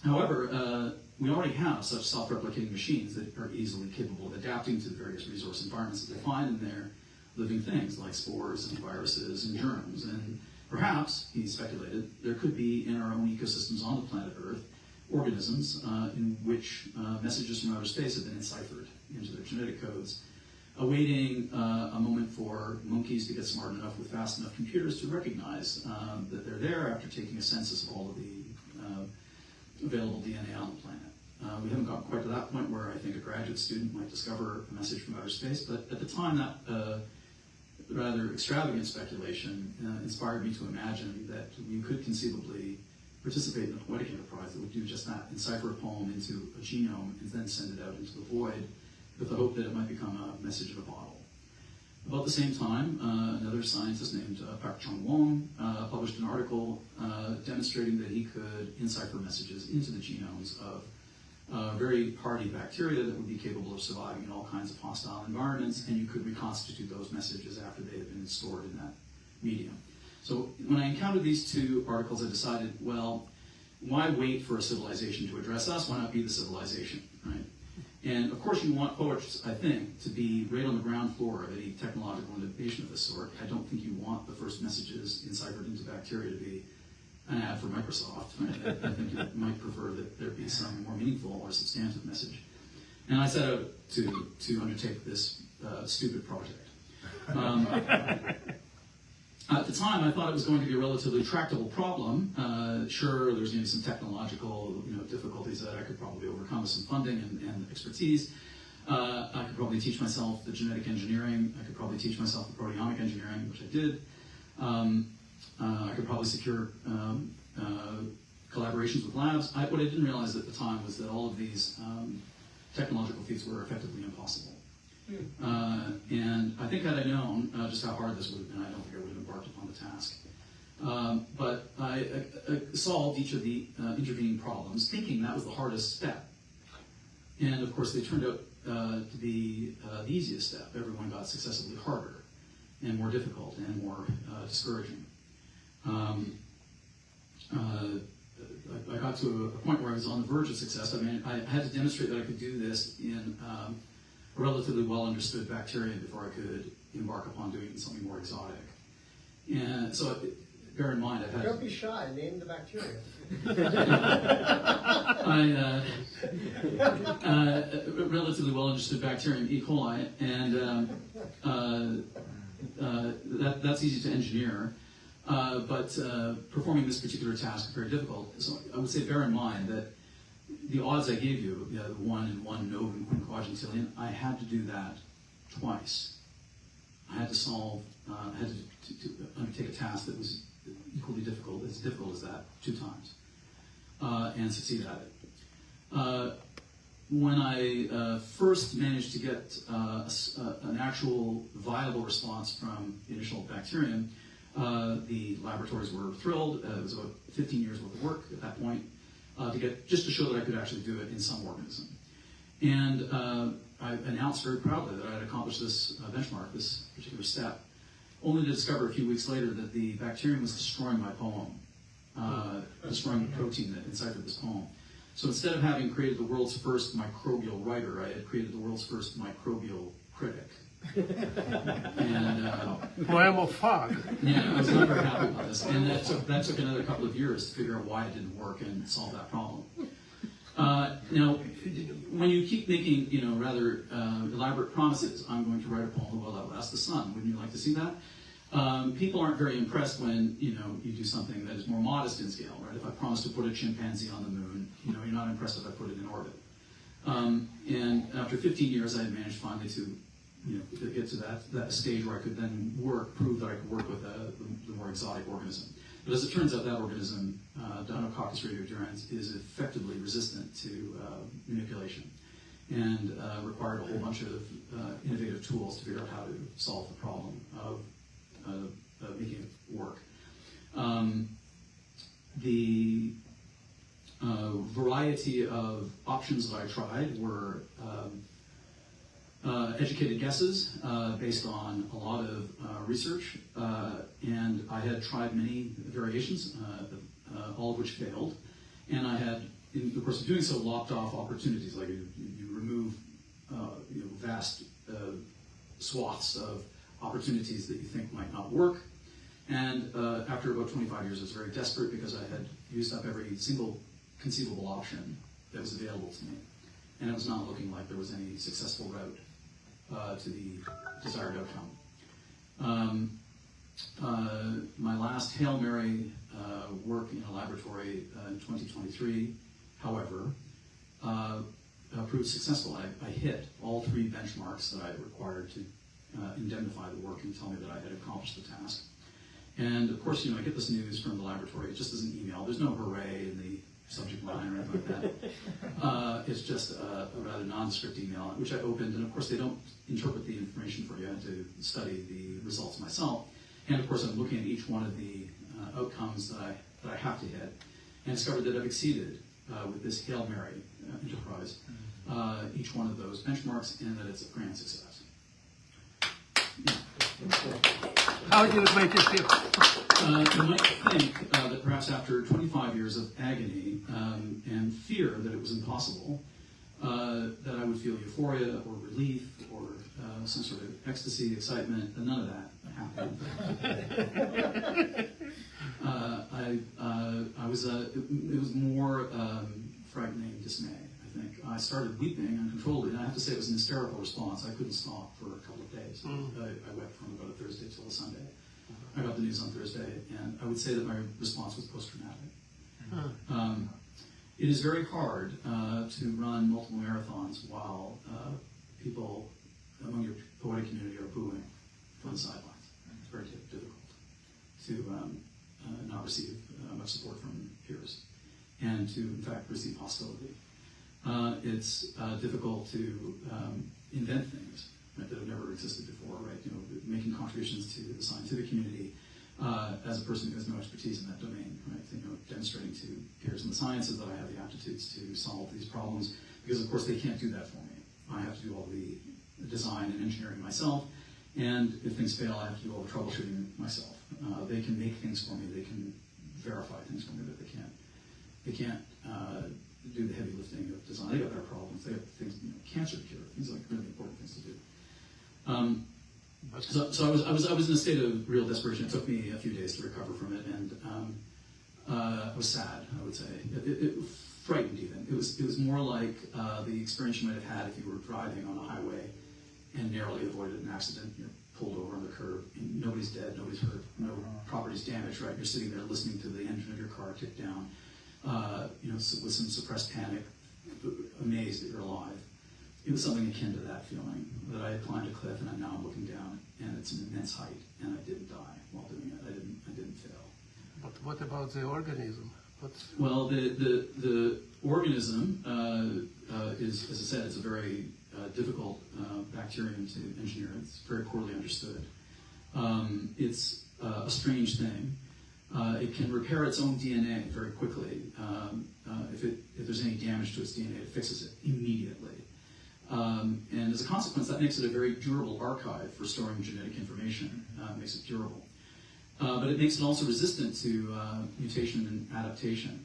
However, we already have such self-replicating machines that are easily capable of adapting to the various resource environments that they find in their living things, like spores and viruses and germs. And perhaps, he speculated, there could be in our own ecosystems on the planet Earth organisms in which messages from outer space have been enciphered into their genetic codes, awaiting a moment for monkeys to get smart enough with fast enough computers to recognize that they're there after taking a census of all of the available DNA on the planet. We haven't gotten quite to that point where I think a graduate student might discover a message from outer space, but at the time that rather extravagant speculation inspired me to imagine that we could conceivably participate in a poetic enterprise that would do just that, encipher a poem into a genome and then send it out into the void with the hope that it might become a message in a bottle. About the same time, another scientist named Park Chung-Wong published an article demonstrating that he could encipher messages into the genomes of very hardy bacteria that would be capable of surviving in all kinds of hostile environments, and you could reconstitute those messages after they had been stored in that medium. So when I encountered these 2 articles, I decided, well, why wait for a civilization to address us? Why not be the civilization, right? And of course you want poets, I think, to be right on the ground floor of any technological innovation of this sort. I don't think you want the first messages enciphered into bacteria to be an ad for Microsoft. Right? I think you might prefer that there be some more meaningful or substantive message. And I set out to undertake this stupid project. At the time, I thought it was going to be a relatively tractable problem. Sure, there's going to be some technological difficulties that I could probably overcome with some funding and expertise. I could probably teach myself the genetic engineering. I could probably teach myself the proteomic engineering, which I did. I could probably secure collaborations with labs. What I didn't realize at the time was that all of these technological feats were effectively impossible. And I think had I known just how hard this would have been, I don't think I would have embarked upon the task. But I solved each of the intervening problems, thinking that was the hardest step. And of course, they turned out to be the easiest step. Everyone got successively harder and more difficult and more discouraging. I got to a point where I was on the verge of success. I mean, I had to demonstrate that I could do this in a relatively well-understood bacterium before I could embark upon doing something more exotic. And so, bear in mind, I've had... Don't be shy, name the bacteria. A relatively well-understood bacterium, E. coli, and that's easy to engineer. But performing this particular task is very difficult. So I would say bear in mind that the odds I gave you, the 1 in 1 novum quinquagentillion, I had to do that twice. I had to solve, I had to undertake a task that was equally difficult as that 2 times, and succeed at it. When I first managed to get an actual viable response from the initial bacterium, the laboratories were thrilled. It was about 15 years worth of work at that point. just to show that I could actually do it in some organism. And I announced very proudly that I had accomplished this benchmark, this particular step, only to discover a few weeks later that the bacterium was destroying my poem, destroying the protein that enciphered this poem. So instead of having created the world's first microbial writer, I had created the world's first microbial critic. And Poem of fog. yeah, I was not very happy about this. And that took another couple of years to figure out why it didn't work and solve that problem. Now, when you keep making, rather elaborate promises, I'm going to write a poem that will outlast the sun. Wouldn't you like to see that? People aren't very impressed when, you do something that is more modest in scale, right? If I promise to put a chimpanzee on the moon, you're not impressed if I put it in orbit. And after 15 years, I had managed finally to get to that stage where I could then prove that I could work with the more exotic organism. But as it turns out, that organism, Dinococcus radiodurans, is effectively resistant to manipulation and required a whole bunch of innovative tools to figure out how to solve the problem of making it work. The variety of options that I tried were educated guesses based on a lot of research, and I had tried many variations, all of which failed, and I had, in the course of doing so, lopped off opportunities. Like you remove vast swaths of opportunities that you think might not work, and after about 25 years I was very desperate because I had used up every single conceivable option that was available to me, and it was not looking like there was any successful route to the desired outcome. My last Hail Mary work in a laboratory in 2023, however, proved successful. I hit all 3 benchmarks that I required to indemnify the work and tell me that I had accomplished the task. And of course, I get this news from the laboratory. It just is an email. There's no hooray in the subject line or anything like that. It's just a rather nondescript email, which I opened, and of course they don't interpret the information for you. I had to study the results myself. And of course I'm looking at each one of the outcomes that I have to hit, and discovered that I've exceeded with this Hail Mary enterprise each one of those benchmarks, and that it's a grand success. Yeah. How did it make you feel? You might think that perhaps after 25 years of agony and fear that it was impossible, that I would feel euphoria or relief or some sort of ecstasy, excitement, and none of that happened. It was more frightening dismay, I think. I started weeping uncontrollably, and I have to say it was an hysterical response. I couldn't stop for a couple of days. I wept from about a Thursday till a Sunday. I got the news on Thursday, and I would say that my response was post-traumatic. It is very hard to run multiple marathons while people among your poetic community are booing from the sidelines. It's very difficult to not receive much support from peers, and to, in fact, receive hostility. It's difficult to invent things that have never existed before, right? Making contributions to the scientific community as a person who has no expertise in that domain, right? Demonstrating to peers in the sciences that I have the aptitudes to solve these problems, because of course they can't do that for me. I have to do all the design and engineering myself, and if things fail, I have to do all the troubleshooting myself. They can make things for me, they can verify things for me, but they can't do the heavy lifting of design. They got their problems. They have things, cancer cure, things like really important things to do. So I was in a state of real desperation. It took me a few days to recover from it, and I was sad, I would say. It frightened even. It was more like the experience you might have had if you were driving on a highway and narrowly avoided an accident. You're pulled over on the curb, and nobody's dead, nobody's hurt, no property's damaged, right? You're sitting there listening to the engine of your car tick down, with some suppressed panic, amazed that you're alive. It was something akin to that feeling, that I had climbed a cliff and now I'm looking down, and it's an immense height, and I didn't die while doing it. I didn't fail. But what about the organism? Well, the organism is, as I said, it's a very difficult bacterium to engineer. It's very poorly understood. It's a strange thing. It can repair its own DNA very quickly. If there's any damage to its DNA, it fixes it immediately. And as a consequence, that makes it a very durable archive for storing genetic information. It makes it durable. But it makes it also resistant to mutation and adaptation.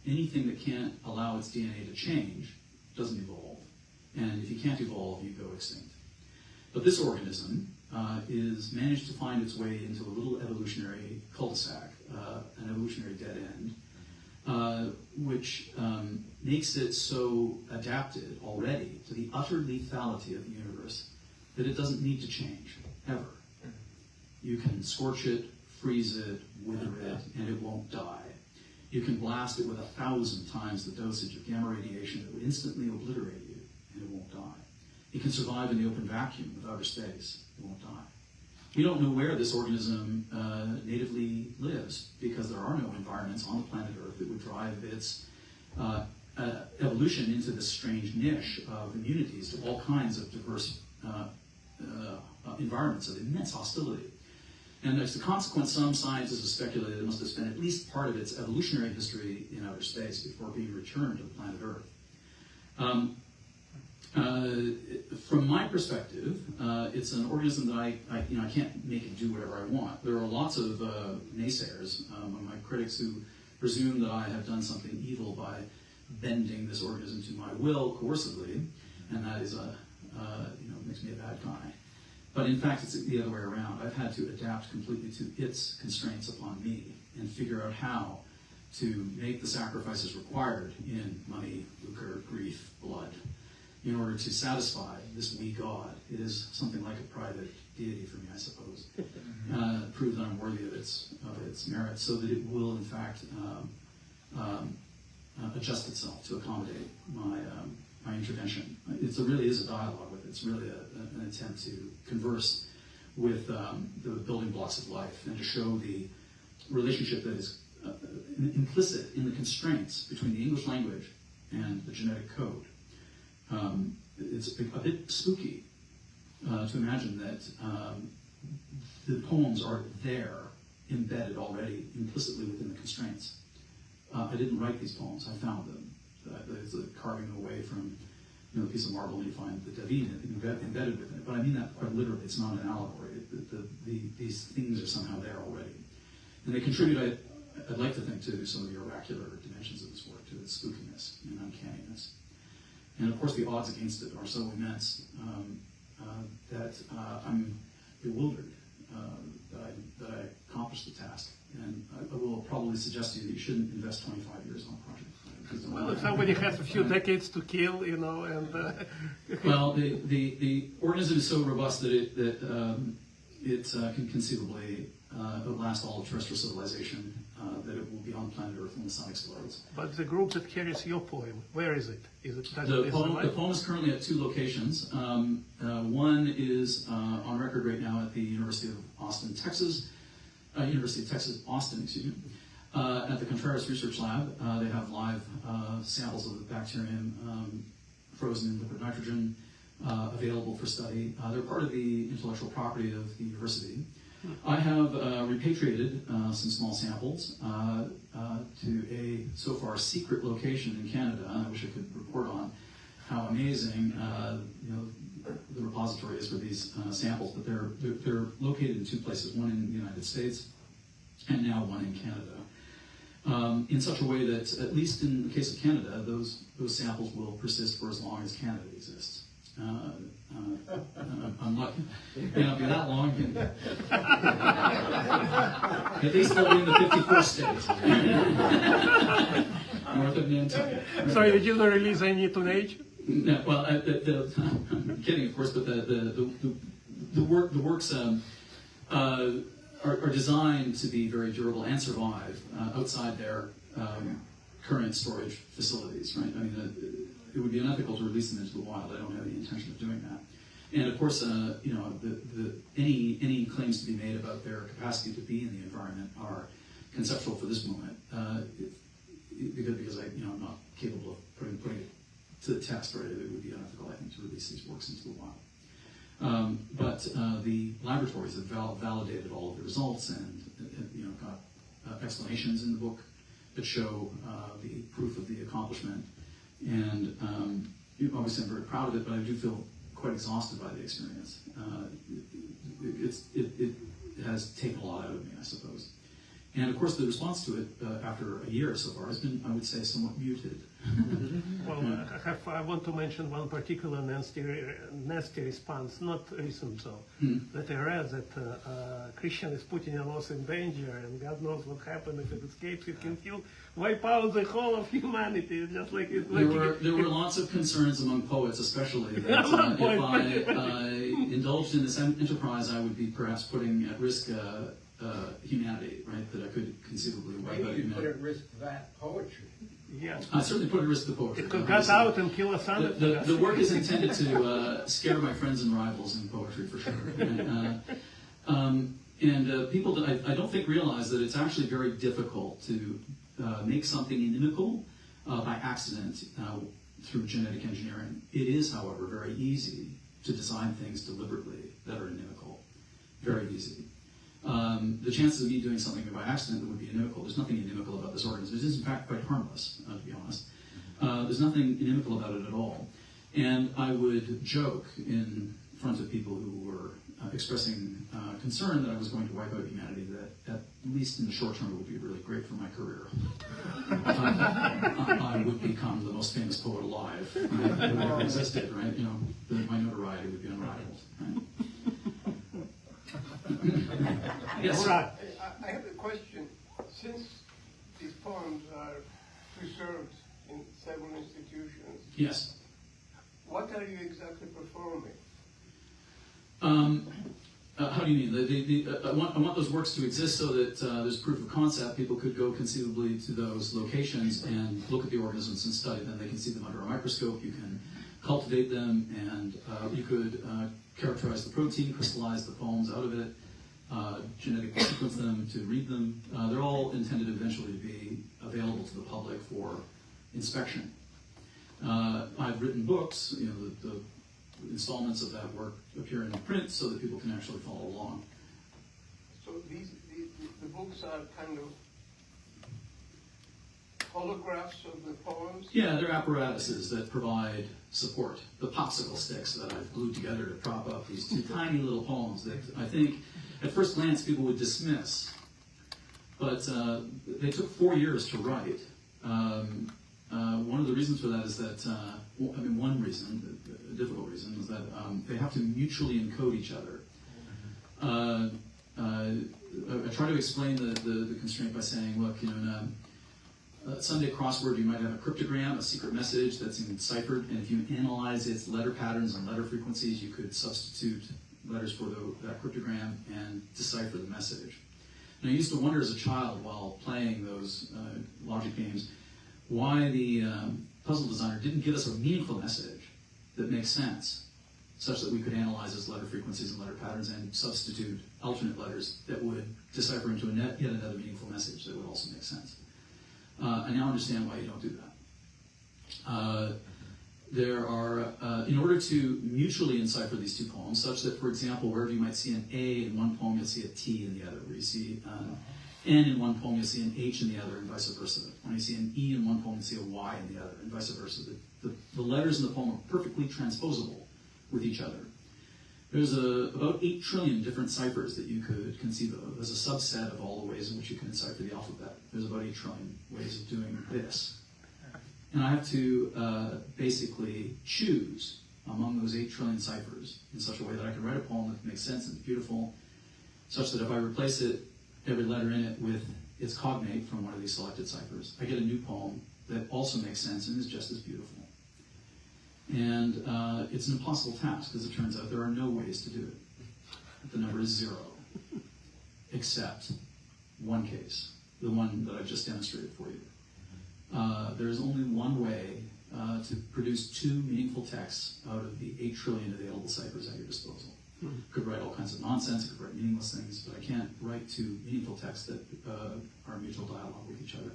Anything that can't allow its DNA to change doesn't evolve. And if you can't evolve, you go extinct. But this organism is managed to find its way into a little evolutionary cul-de-sac, an evolutionary dead end, which makes it so adapted already to the utter lethality of the universe that it doesn't need to change, ever. You can scorch it, freeze it, wither it, and it won't die. You can blast it with 1,000 times the dosage of gamma radiation that would instantly obliterate you, and it won't die. It can survive in the open vacuum of outer space. It won't die. We don't know where this organism natively lives because there are no environments on the planet Earth that would drive its evolution into this strange niche of immunities to all kinds of diverse environments of immense hostility. And as a consequence, some scientists have speculated it must have spent at least part of its evolutionary history in outer space before being returned to the planet Earth. From my perspective, it's an organism that I can't make it do whatever I want. There are lots of naysayers among my critics who presume that I have done something evil by bending this organism to my will coercively, and that is makes me a bad guy. But in fact, it's the other way around. I've had to adapt completely to its constraints upon me and figure out how to make the sacrifices required in money, lucre, grief, blood, in order to satisfy this wee god. It is something like a private deity for me, I suppose. Prove that I'm worthy of its merit, so that it will, in fact, adjust itself to accommodate my intervention. It really is a dialogue with it. It's really an attempt to converse with the building blocks of life and to show the relationship that is implicit in the constraints between the English language and the genetic code. It's a bit spooky to imagine that the poems are there, embedded already implicitly within the constraints. I didn't write these poems, I found them. There's a carving away from a piece of marble and you find the David embedded within it. But I mean that quite literally, it's not an allegory. These things are somehow there already. And they contribute, I'd like to think, to some of the oracular dimensions of this work, to its spookiness and uncanniness. And of course the odds against it are so immense that I'm bewildered that I accomplished the task. And I will probably suggest to you that you shouldn't invest 25 years on a project. Well, if somebody has a few decades to kill, and well, the organism is so robust that it can conceivably outlast all of terrestrial civilization. That it will be on planet Earth when the sun explodes. But the group that carries your poem, where is it? The poem is currently at 2 locations. One is on record right now at the University of Texas, Austin, excuse me. At the Contreras Research Lab, they have live samples of the bacterium frozen in liquid nitrogen available for study. They're part of the intellectual property of the university. I have repatriated some small samples to a so far secret location in Canada. I wish I could report on how amazing the repository is for these samples, but they're located in 2 places, one in the United States and now one in Canada. In such a way that, at least in the case of Canada, those samples will persist for as long as Canada exists. I'm lucky. It may not be that long. At least they'll be in the 54th state. North of Nantucket. So you didn't release any tonnage? No, well, I'm kidding, of course, but the works are designed to be very durable and survive outside their current storage facilities, right? I mean, it would be unethical to release them into the wild. I don't have any intention of doing that. And of course, any claims to be made about their capacity to be in the environment are conceptual for this moment, because I'm not capable of putting it to the test, right? It would be unethical, I think, to release these works into the wild. But the laboratories have validated all of the results and got explanations in the book that show the proof of the accomplishment. And obviously I'm very proud of it, but I do feel quite exhausted by the experience. It has taken a lot out of me, I suppose. And of course the response to it after a year so far has been, I would say, somewhat muted. Well, I want to mention one particular nasty response, not recent though, that I read that Christian is putting a loss in danger, and God knows what happens if it escapes. It can wipe out the whole of humanity. It's just like it's There were lots of concerns among poets, especially, that if I indulged in this enterprise, I would be perhaps putting at risk humanity, right? That I could conceivably wipe out Maybe you put humanity. at risk that poetry. Yeah. I certainly put at risk the poetry. It could got out and kill us under. The work is intended to scare my friends and rivals in poetry, for sure. And people, I don't think, realize that it's actually very difficult to make something inimical by accident through genetic engineering. It is, however, very easy to design things deliberately that are inimical. Very easy. The chances of me doing something by accident that would be inimical, there's nothing inimical about this organism. It is, in fact, quite harmless, to be honest. There's nothing inimical about it at all. And I would joke in front of people who were expressing concern that I was going to wipe out humanity, that at least in the short term it would be really great for my career. I would become the most famous poet alive, right? If it ever existed, right? You know, my notoriety would be unrivaled, right? Yes. Right. I have a question. Since these poems are preserved in several institutions, Yes. what are you exactly performing? How do you mean? I want those works to exist so that there's proof of concept. People could go conceivably to those locations and look at the organisms and study them. They can see them under a microscope. You can cultivate them, and you could characterize the protein, crystallize the poems out of it, genetically sequence them to read them. They're all intended eventually to be available to the public for inspection. I've written books. You know, the installments of that work appear in print so that people can actually follow along. So the books are kind of holographs of the poems? Yeah, they're apparatuses that provide support. The popsicle sticks that I've glued together to prop up these two tiny little poems that I think at first glance people would dismiss. But they took 4 years to write. One of the reasons for that is that, one reason, a difficult reason, is that they have to mutually encode each other. I try to explain the constraint by saying, look, you know, in a Sunday crossword, you might have a cryptogram, a secret message that's enciphered, and if you analyze its letter patterns and letter frequencies, you could substitute letters for that cryptogram and decipher the message. And I used to wonder as a child while playing those logic games why the puzzle designer didn't give us a meaningful message that makes sense, such that we could analyze its letter frequencies and letter patterns and substitute alternate letters that would decipher into yet another meaningful message that would also make sense. I now understand why you don't do that. There are, in order to mutually encipher these two poems, such that, for example, wherever you might see an A in one poem, you'll see a T in the other. Where you see N in one poem, you'll see an H in the other, and vice versa. When you see an E in one poem, you'll see a Y in the other, and vice versa. The letters in the poem are perfectly transposable with each other. There's about 8 trillion different ciphers that you could conceive of as a subset of all the ways in which you can encipher the alphabet. There's about 8 trillion ways of doing this. And I have to basically choose among those 8 trillion ciphers in such a way that I can write a poem that makes sense and is beautiful, such that if I replace it, every letter in it with its cognate from one of these selected ciphers, I get a new poem that also makes sense and is just as beautiful. And it's an impossible task, as it turns out. There are no ways to do it. The number is 0, except one case, the one that I've just demonstrated for you. There is only one way to produce 2 meaningful texts out of the 8 trillion available ciphers at your disposal. I could write all kinds of nonsense, I could write meaningless things, but I can't write 2 meaningful texts that are in mutual dialogue with each other.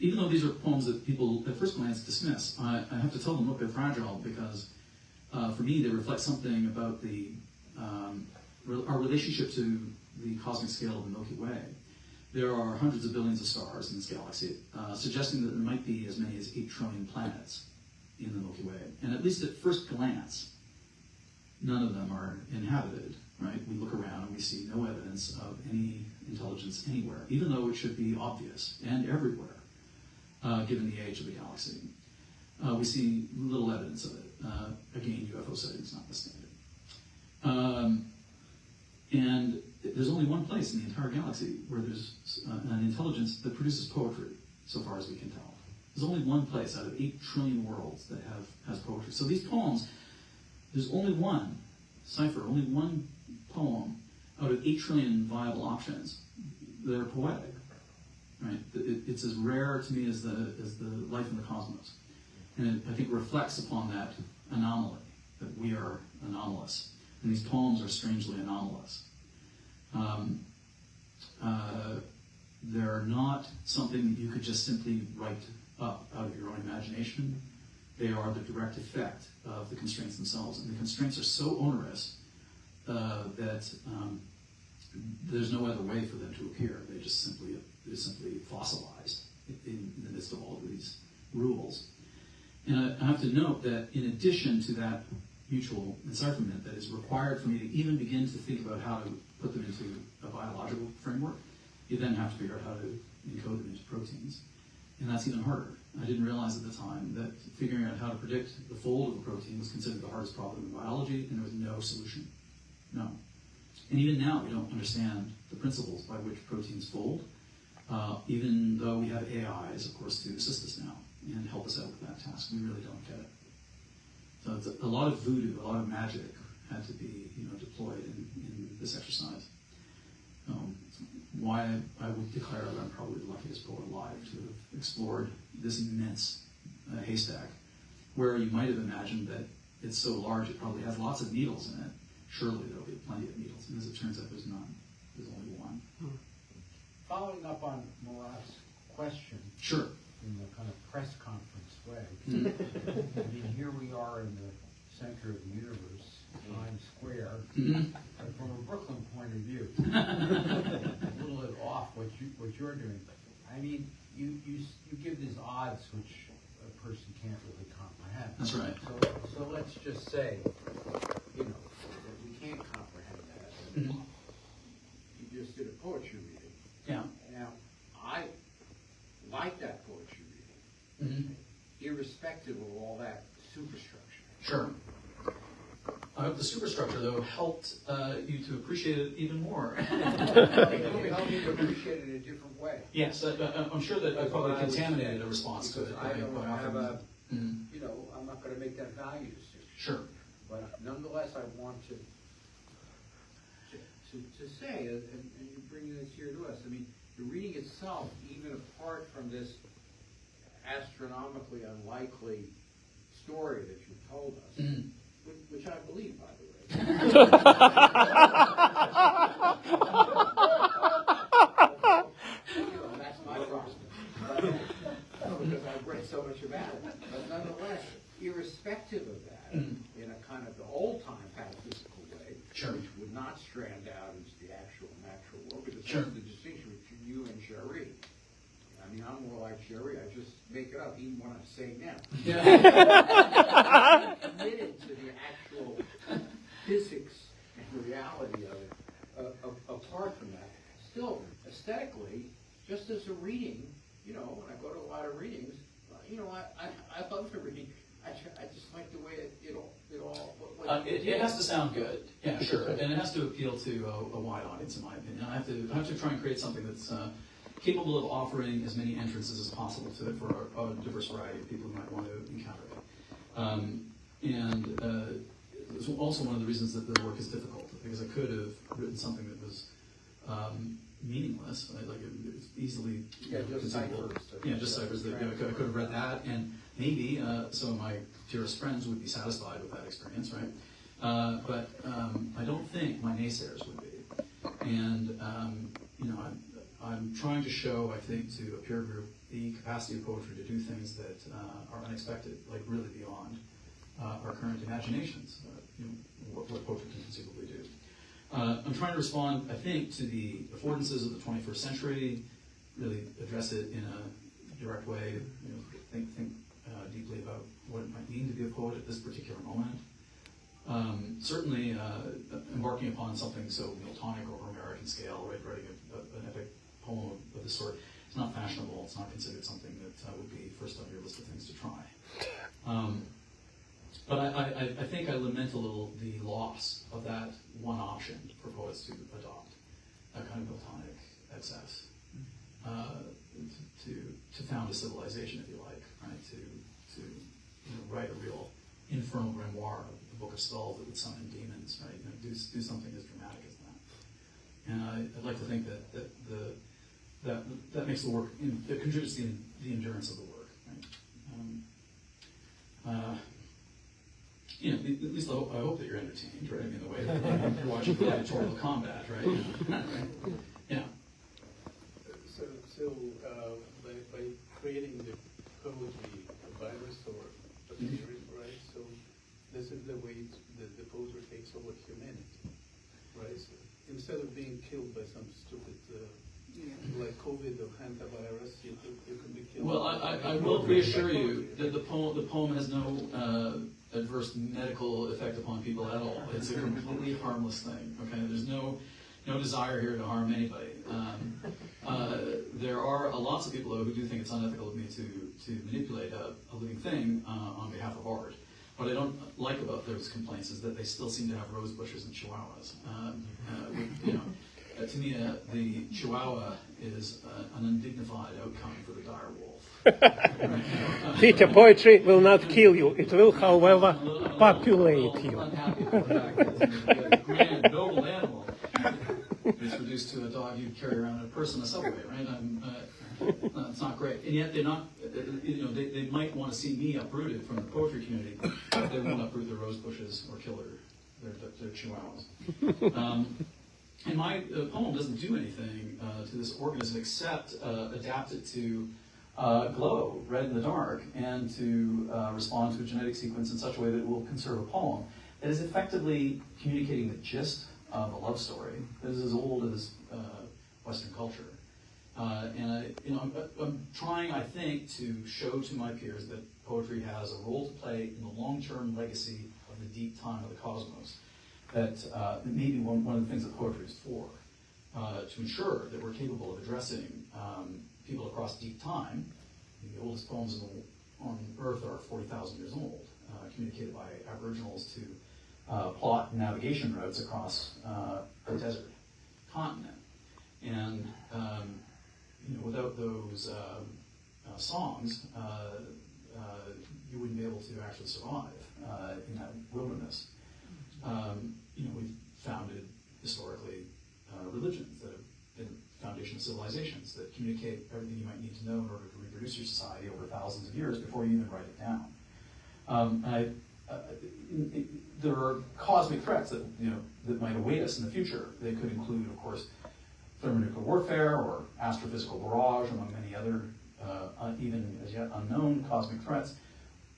Even though these are poems that people at first glance dismiss, I have to tell them, look, they're fragile, because for me they reflect something about our relationship to the cosmic scale of the Milky Way, there are hundreds of billions of stars in this galaxy, suggesting that there might be as many as 8 trillion planets in the Milky Way. And at least at first glance, none of them are inhabited, right? We look around and we see no evidence of any intelligence anywhere, even though it should be obvious and everywhere, given the age of the galaxy. We see little evidence of it. Again, UFO sightings notwithstanding. And there's only one place in the entire galaxy where there's an intelligence that produces poetry, so far as we can tell. There's only one place out of 8 trillion worlds that has poetry. So these poems, there's only one cipher, only one poem out of 8 trillion viable options that are poetic. Right? It's as rare to me as the life in the cosmos. And it, I think, reflects upon that anomaly, that we are anomalous. And these poems are strangely anomalous. They're not something that you could just simply write up out of your own imagination. They are the direct effect of the constraints themselves. And the constraints are so onerous that there's no other way for them to appear. They're simply fossilized in the midst of all of these rules. And I have to note that in addition to that mutual encipherment that is required for me to even begin to think about how to put them into a biological framework, you then have to figure out how to encode them into proteins. And that's even harder. I didn't realize at the time that figuring out how to predict the fold of a protein was considered the hardest problem in biology, and there was no solution. No. And even now, we don't understand the principles by which proteins fold, even though we have AIs, of course, to assist us now and help us out with that task. We really don't get it. So it's a lot of voodoo, a lot of magic had to be deployed in this exercise. Why I would declare that I'm probably the luckiest poet alive to have explored this immense haystack, where you might have imagined that it's so large it probably has lots of needles in it. Surely there'll be plenty of needles, and as it turns out, there's none. There's only one. Following up on Murat's question, Sure. in the kind of press conference way, I mean, here we are in the center of the universe, Times Square, and from a Brooklyn point of view, a little bit off what you're doing. I mean, you give these odds which a person can't really comprehend. That's right. So let's just say, that we can't comprehend that. You just did a poetry reading. Yeah. Now, I like that poetry reading, irrespective of all that superstructure. Sure. The superstructure, though, helped you to appreciate it even more. It helped me to appreciate it in a different way. Yes, I'm sure that I probably contaminated a response to it. I don't quite have often. I'm not going to make that value decision. Sure. But nonetheless, I want to say, and you bring this here to us, I mean, the reading itself, even apart from this astronomically unlikely story that you told us, which I believe, by the way. That's my problem. Because I've read so much about it. But nonetheless, irrespective of that, in a kind of the old-time pataphysical way, which would not strand out into the actual natural world, because that's the distinction between you and Sherry. I mean, I'm more like Sherry. I just make it up, even when I'm saying now. I'm committed to the actual physics and reality of it. Apart from that, still, aesthetically, just as a reading, when I go to a lot of readings, I love the reading. I just like the way it all. It has to sound good, yeah, sure, and it has to appeal to a wide audience, in my opinion. I have to try and create something that's capable of offering as many entrances as possible to it for a diverse variety of people who might want to encounter it. It's also one of the reasons that the work is difficult, because I could have written something that was meaningless, like it's easily just conceivable. ciphers. Just ciphers. I could have read that, and maybe some of my dearest friends would be satisfied with that experience, right? But I don't think my naysayers would be. And I'm trying to show, I think, to a peer group the capacity of poetry to do things that are unexpected, like really beyond our current imaginations. What poetry can conceivably do. I'm trying to respond, I think, to the affordances of the 21st century, really address it in a direct way, think deeply about what it might mean to be a poet at this particular moment. Certainly, embarking upon something so Miltonic or Homeric in scale, right, writing an epic poem of this sort, it's not fashionable, it's not considered something that would be first on your list of things to try. But I think I lament a little the loss of that one option for poets to adopt, that kind of Miltonic excess, to found a civilization, if you like, right? To write a real infernal grimoire, the Book of Skulls that would summon demons, right? Do something as dramatic as that. And I'd like to think that makes the work, it contributes to the endurance of the work, right? At least I hope that you're entertained, right? I mean, the way that you're watching gladiatorial combat, right? Yeah. So by creating the poetry virus or a theory, right? So this is the way the poetry takes over humanity, right? So instead of being killed by some stupid like COVID or hantavirus, you can be killed. Well, I will reassure you that the poem has no adverse medical effect upon people at all. It's a completely harmless thing. Okay, there's no desire here to harm anybody. There are lots of people though who do think it's unethical of me to manipulate a living thing on behalf of art. What I don't like about those complaints is that they still seem to have rose bushes and chihuahuas. To me, the chihuahua is an undignified outcome for the dire wolf. Peter, poetry will not kill you. It will, however, populate you. Unhappy about the fact that a grand, noble animal is reduced to a dog you'd carry around in a purse in a subway, right? It's not great. And yet they're not, they might want to see me uprooted from the poetry community, but they won't uproot their rose bushes or kill their chihuahuas. And my poem doesn't do anything to this organism except adapt it to glow, red in the dark, and to respond to a genetic sequence in such a way that it will conserve a poem that is effectively communicating the gist of a love story that is as old as Western culture. I'm trying, I think, to show to my peers that poetry has a role to play in the long-term legacy of the deep time of the cosmos. That maybe one of the things that poetry is for, to ensure that we're capable of addressing people across deep time. The oldest poems on Earth are 40,000 years old, communicated by Aboriginals to plot navigation routes across a desert continent. And without those songs, you wouldn't be able to actually survive in that wilderness. We've founded historically religions that have been foundation of civilizations that communicate everything you might need to know in order to reproduce your society over thousands of years before you even write it down. There are cosmic threats that might await us in the future. They could include, of course, thermonuclear warfare or astrophysical barrage, among many other even as yet unknown cosmic threats.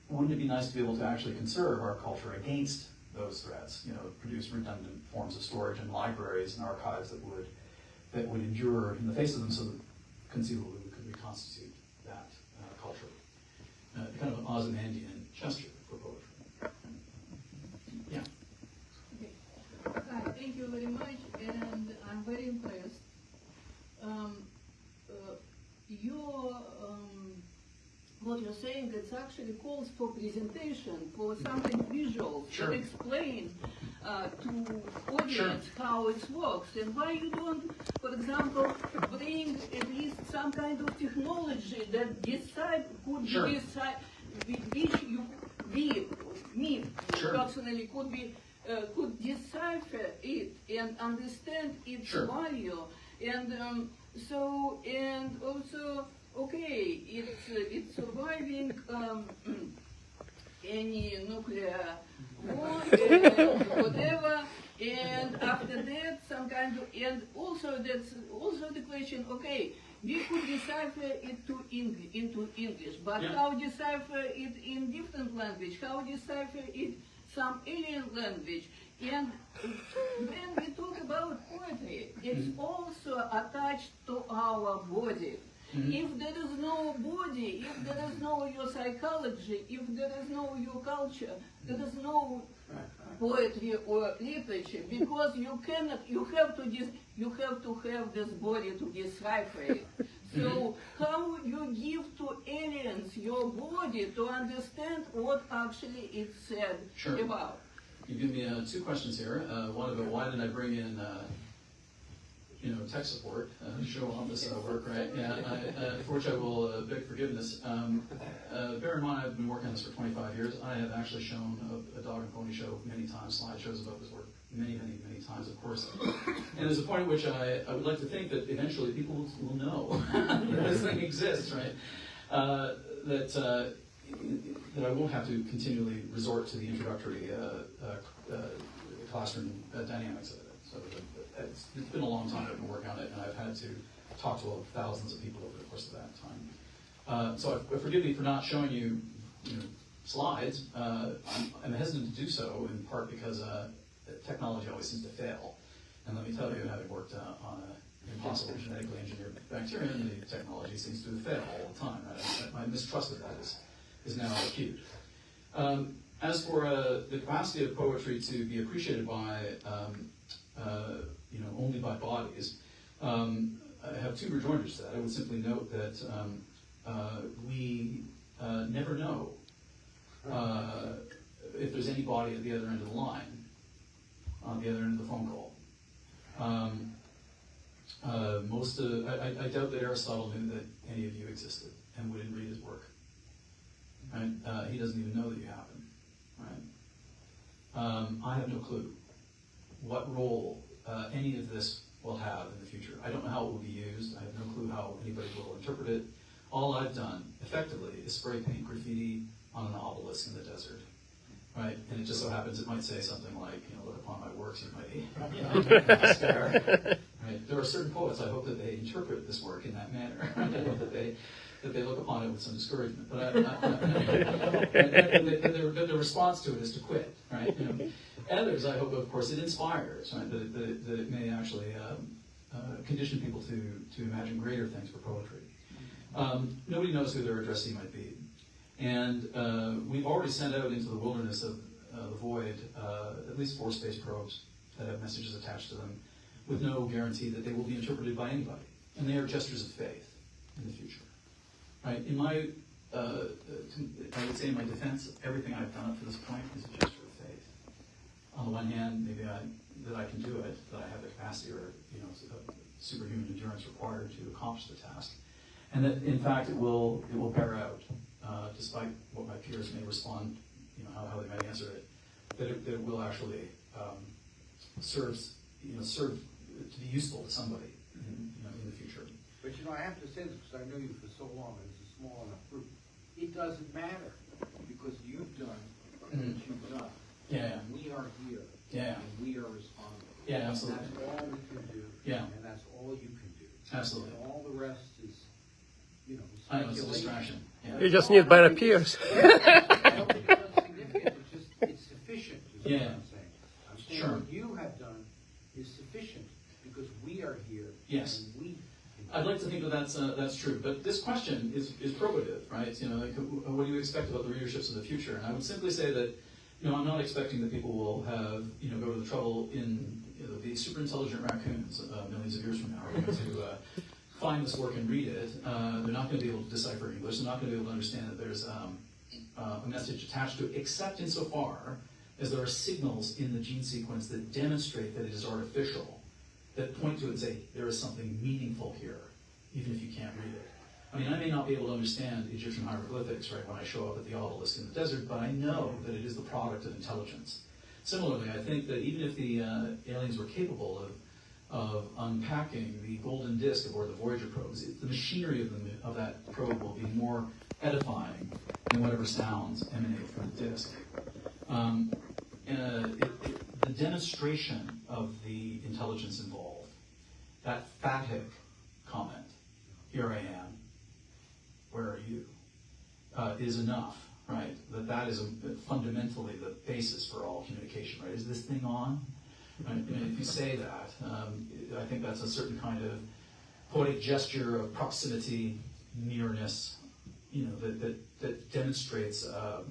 Wouldn't it be nice to be able to actually conserve our culture against those threats? Produce redundant forms of storage and libraries and archives that would endure in the face of them, so that conceivably we could reconstitute that culture. Kind of an Ozymandian gesture for poetry. Yeah. Okay. Hi, thank you very much, and I'm very impressed. What you're saying, it actually calls for presentation, for something visual, Sure. to explain to audience how it works, and why you don't, for example, bring at least some kind of technology that could Sure. be which me Sure. personally could decipher it and understand its Sure. value, and and also. Okay, it's surviving any nuclear war, whatever, and after that some kind of, and also that's also the question. Okay, we could decipher it into English, but Yeah. how decipher it in different language? How decipher it some alien language? And when we talk about poetry, it's also attached to our body. If there is no body, if there is no your psychology, if there is no your culture, there is no poetry or literature, because you cannot, you have to have this body to decipher it. So how you give to aliens your body to understand what actually it said about? You give me two questions here. One about why did I bring in tech support to show off this work, right? Yeah, for which I will beg forgiveness. Bear in mind, I've been working on this for 25 years. I have actually shown a dog and pony show many times, slideshows about this work many times, of course. And there's a point at which I would like to think that eventually people will know that this thing exists, right? That I won't have to continually resort to the introductory classroom dynamics of it. So it's been a long time I've been working on it, and I've had to talk to thousands of people over the course of that time. So forgive me for not showing you, slides. I'm hesitant to do so in part because technology always seems to fail. And let me tell you, having worked on an impossible genetically engineered bacterium, the technology seems to fail all the time. My mistrust of that is now acute. As for the capacity of poetry to be appreciated by only by bodies, I have two rejoinders to that. I would simply note that we never know if there's any body at the other end of the line, on the other end of the phone call. I doubt that Aristotle knew that any of you existed and wouldn't read his work. Right? He doesn't even know that you happen. Right? I have no clue what role any of this will have in the future. I don't know how it will be used. I have no clue how anybody will interpret it. All I've done, effectively, is spray paint graffiti on an obelisk in the desert. Right? And it just so happens it might say something like, look upon my works, you might stare. Right? There are certain poets, I hope that they interpret this work in that manner. I hope that they look upon it with some discouragement. But the response to it is to quit. Right? Others, I hope, of course, it inspires. Right? That it may actually condition people to imagine greater things for poetry. Nobody knows who their addressee might be. And we've already sent out into the wilderness of the void at least 4 space probes that have messages attached to them with no guarantee that they will be interpreted by anybody. And they are gestures of faith in the future. Right? In my, I would say in my defense, everything I've done up to this point is a gesture of faith. On the one hand, maybe that I can do it, that I have the capacity or superhuman endurance required to accomplish the task. And that, in fact, it will bear out, despite what my peers may respond, how they might answer it, that it will actually serve to be useful to somebody in the future. But I have to say this because I know you for so long, and it's a small enough group. It doesn't matter because you've done what you've done. Yeah. And we are here. Yeah. And we are responsible. Yeah, absolutely. And that's all we can do. Yeah. And that's all you can do. Absolutely. And all the rest is, I know, it's a distraction. Yeah. You just need better peers. I don't think it's significant. It's sufficient. Is what I'm saying. I'm saying Sure. what you have done is sufficient because we are here. Yes. And we. I'd like to think that that's true, but this question is probative, right? What do you expect about the readerships of the future? And I would simply say that, I'm not expecting that people will have, go to the trouble in the super intelligent raccoons millions of years from now are going to find this work and read it. They're not going to be able to decipher English. They're not going to be able to understand that there's a message attached to it, except insofar as there are signals in the gene sequence that demonstrate that it is artificial, that point to it and say, there is something meaningful here, even if you can't read it. I mean, I may not be able to understand Egyptian hieroglyphics, right, when I show up at the obelisk in the desert, but I know that it is the product of intelligence. Similarly, I think that even if the aliens were capable of unpacking the golden disk aboard the Voyager probes, the machinery of that probe will be more edifying than whatever sounds emanate from the disk. The demonstration of the intelligence involved, that phatic comment, here I am, where are you, is enough, right? that is fundamentally the basis for all communication, right? Is this thing on? Right? And if you say that, I think that's a certain kind of poetic gesture of proximity, nearness, that demonstrates a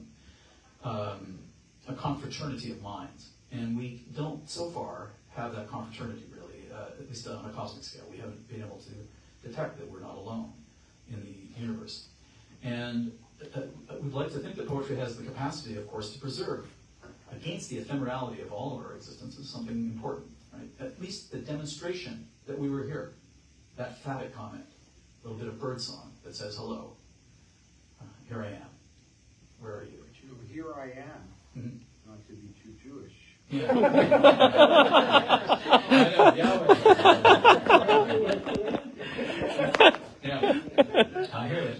confraternity of minds. And we don't, so far, have that confraternity, really, at least on a cosmic scale. We haven't been able to detect that we're not alone in the universe. And we'd like to think that poetry has the capacity, of course, to preserve against the ephemerality of all of our existences something important, right? At least the demonstration that we were here, that phatic comment, a little bit of birdsong that says hello. Here I am. Where are you? Here I am. Mm-hmm. Not to be too Jewish. Yeah. Yeah. I hear it.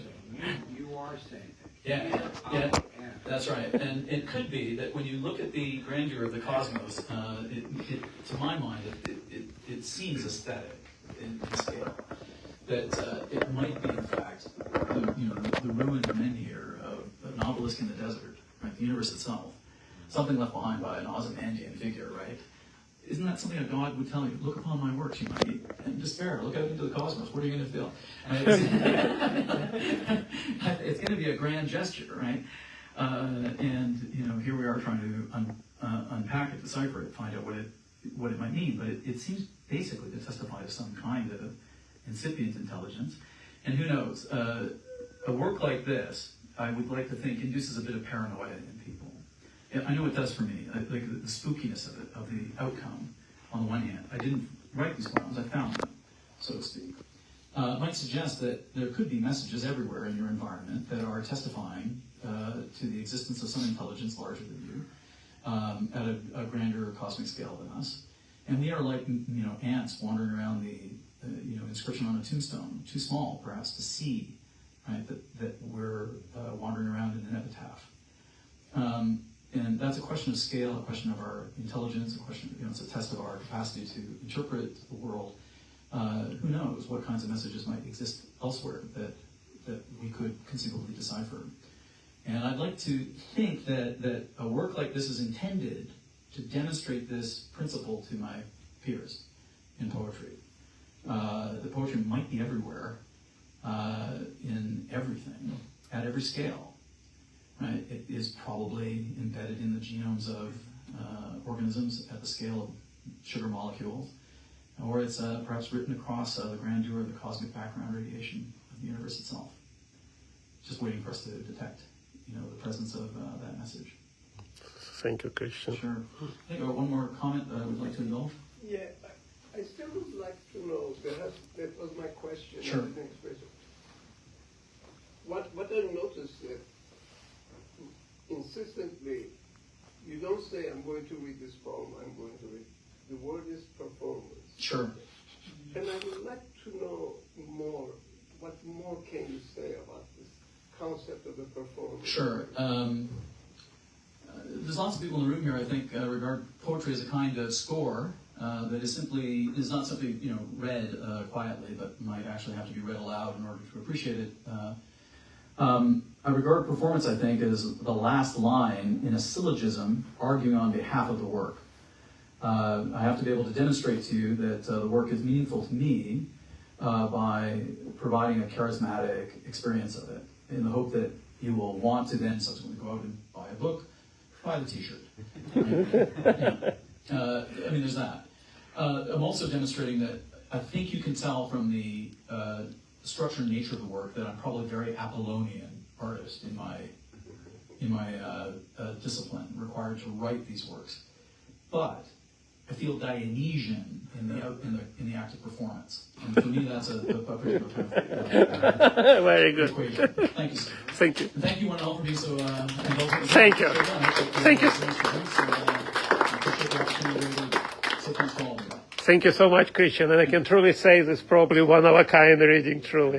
You are saying it. Yeah. That's right. And it could be that when you look at the grandeur of the cosmos, to my mind, it seems aesthetic in scale. That it might be, in fact, the ruined menhir of an obelisk in the desert, right? The universe itself. Something left behind by an Ozymandian figure, right? Isn't that something a god would tell you? Look upon my works, you might be in despair. Look out into the cosmos. What are you going to feel? It's going to be a grand gesture, right? And here we are trying to unpack it, decipher it, find out what it might mean. But it seems basically to testify to some kind of incipient intelligence. And who knows? A work like this, I would like to think, induces a bit of paranoia in people. I know it does for me, like the spookiness of it, of the outcome, on the one hand. I didn't write these poems, I found them, so to speak. It might suggest that there could be messages everywhere in your environment that are testifying to the existence of some intelligence larger than you, at a grander cosmic scale than us. And we are like, ants wandering around the, inscription on a tombstone, too small, perhaps, to see, right, that we're wandering around in an epitaph. And that's a question of scale, a question of our intelligence, a question, it's a test of our capacity to interpret the world. Who knows what kinds of messages might exist elsewhere that we could conceivably decipher. And I'd like to think that a work like this is intended to demonstrate this principle to my peers in poetry. The poetry might be everywhere, in everything, at every scale. Right? It is probably embedded in the genomes of organisms at the scale of sugar molecules, or it's perhaps written across the grandeur of the cosmic background radiation of the universe itself, just waiting for us to detect, the presence of that message. Thank you, Christian. Sure. I think one more comment that I would like to indulge. Yeah, I still would like to know, that was my question. Sure. I didn't express it. What I noticed that insistently, you don't say, I'm going to read this poem, I'm going to read. The word is performance. Sure. And I would like to know more, what more can you say about this concept of the performance? Sure. There's lots of people in the room here, I think, regard poetry as a kind of score that is not simply, read quietly, but might actually have to be read aloud in order to appreciate it. I regard performance, I think, as the last line in a syllogism arguing on behalf of the work. I have to be able to demonstrate to you that the work is meaningful to me by providing a charismatic experience of it, in the hope that you will want to then subsequently go out and buy a book, buy the t-shirt. There's that. I'm also demonstrating that I think you can tell from the structure and nature of the work that I'm probably a very Apollonian artist in my discipline, required to write these works. But I feel Dionysian in the act of performance, and for me that's a particular kind of very good equation. Thank you, sir. Thank you. And thank you one and all for being so indulgent. Thank you. Thank you. Thank you so much, Christian. And I can truly say this is probably one of a kind reading, truly.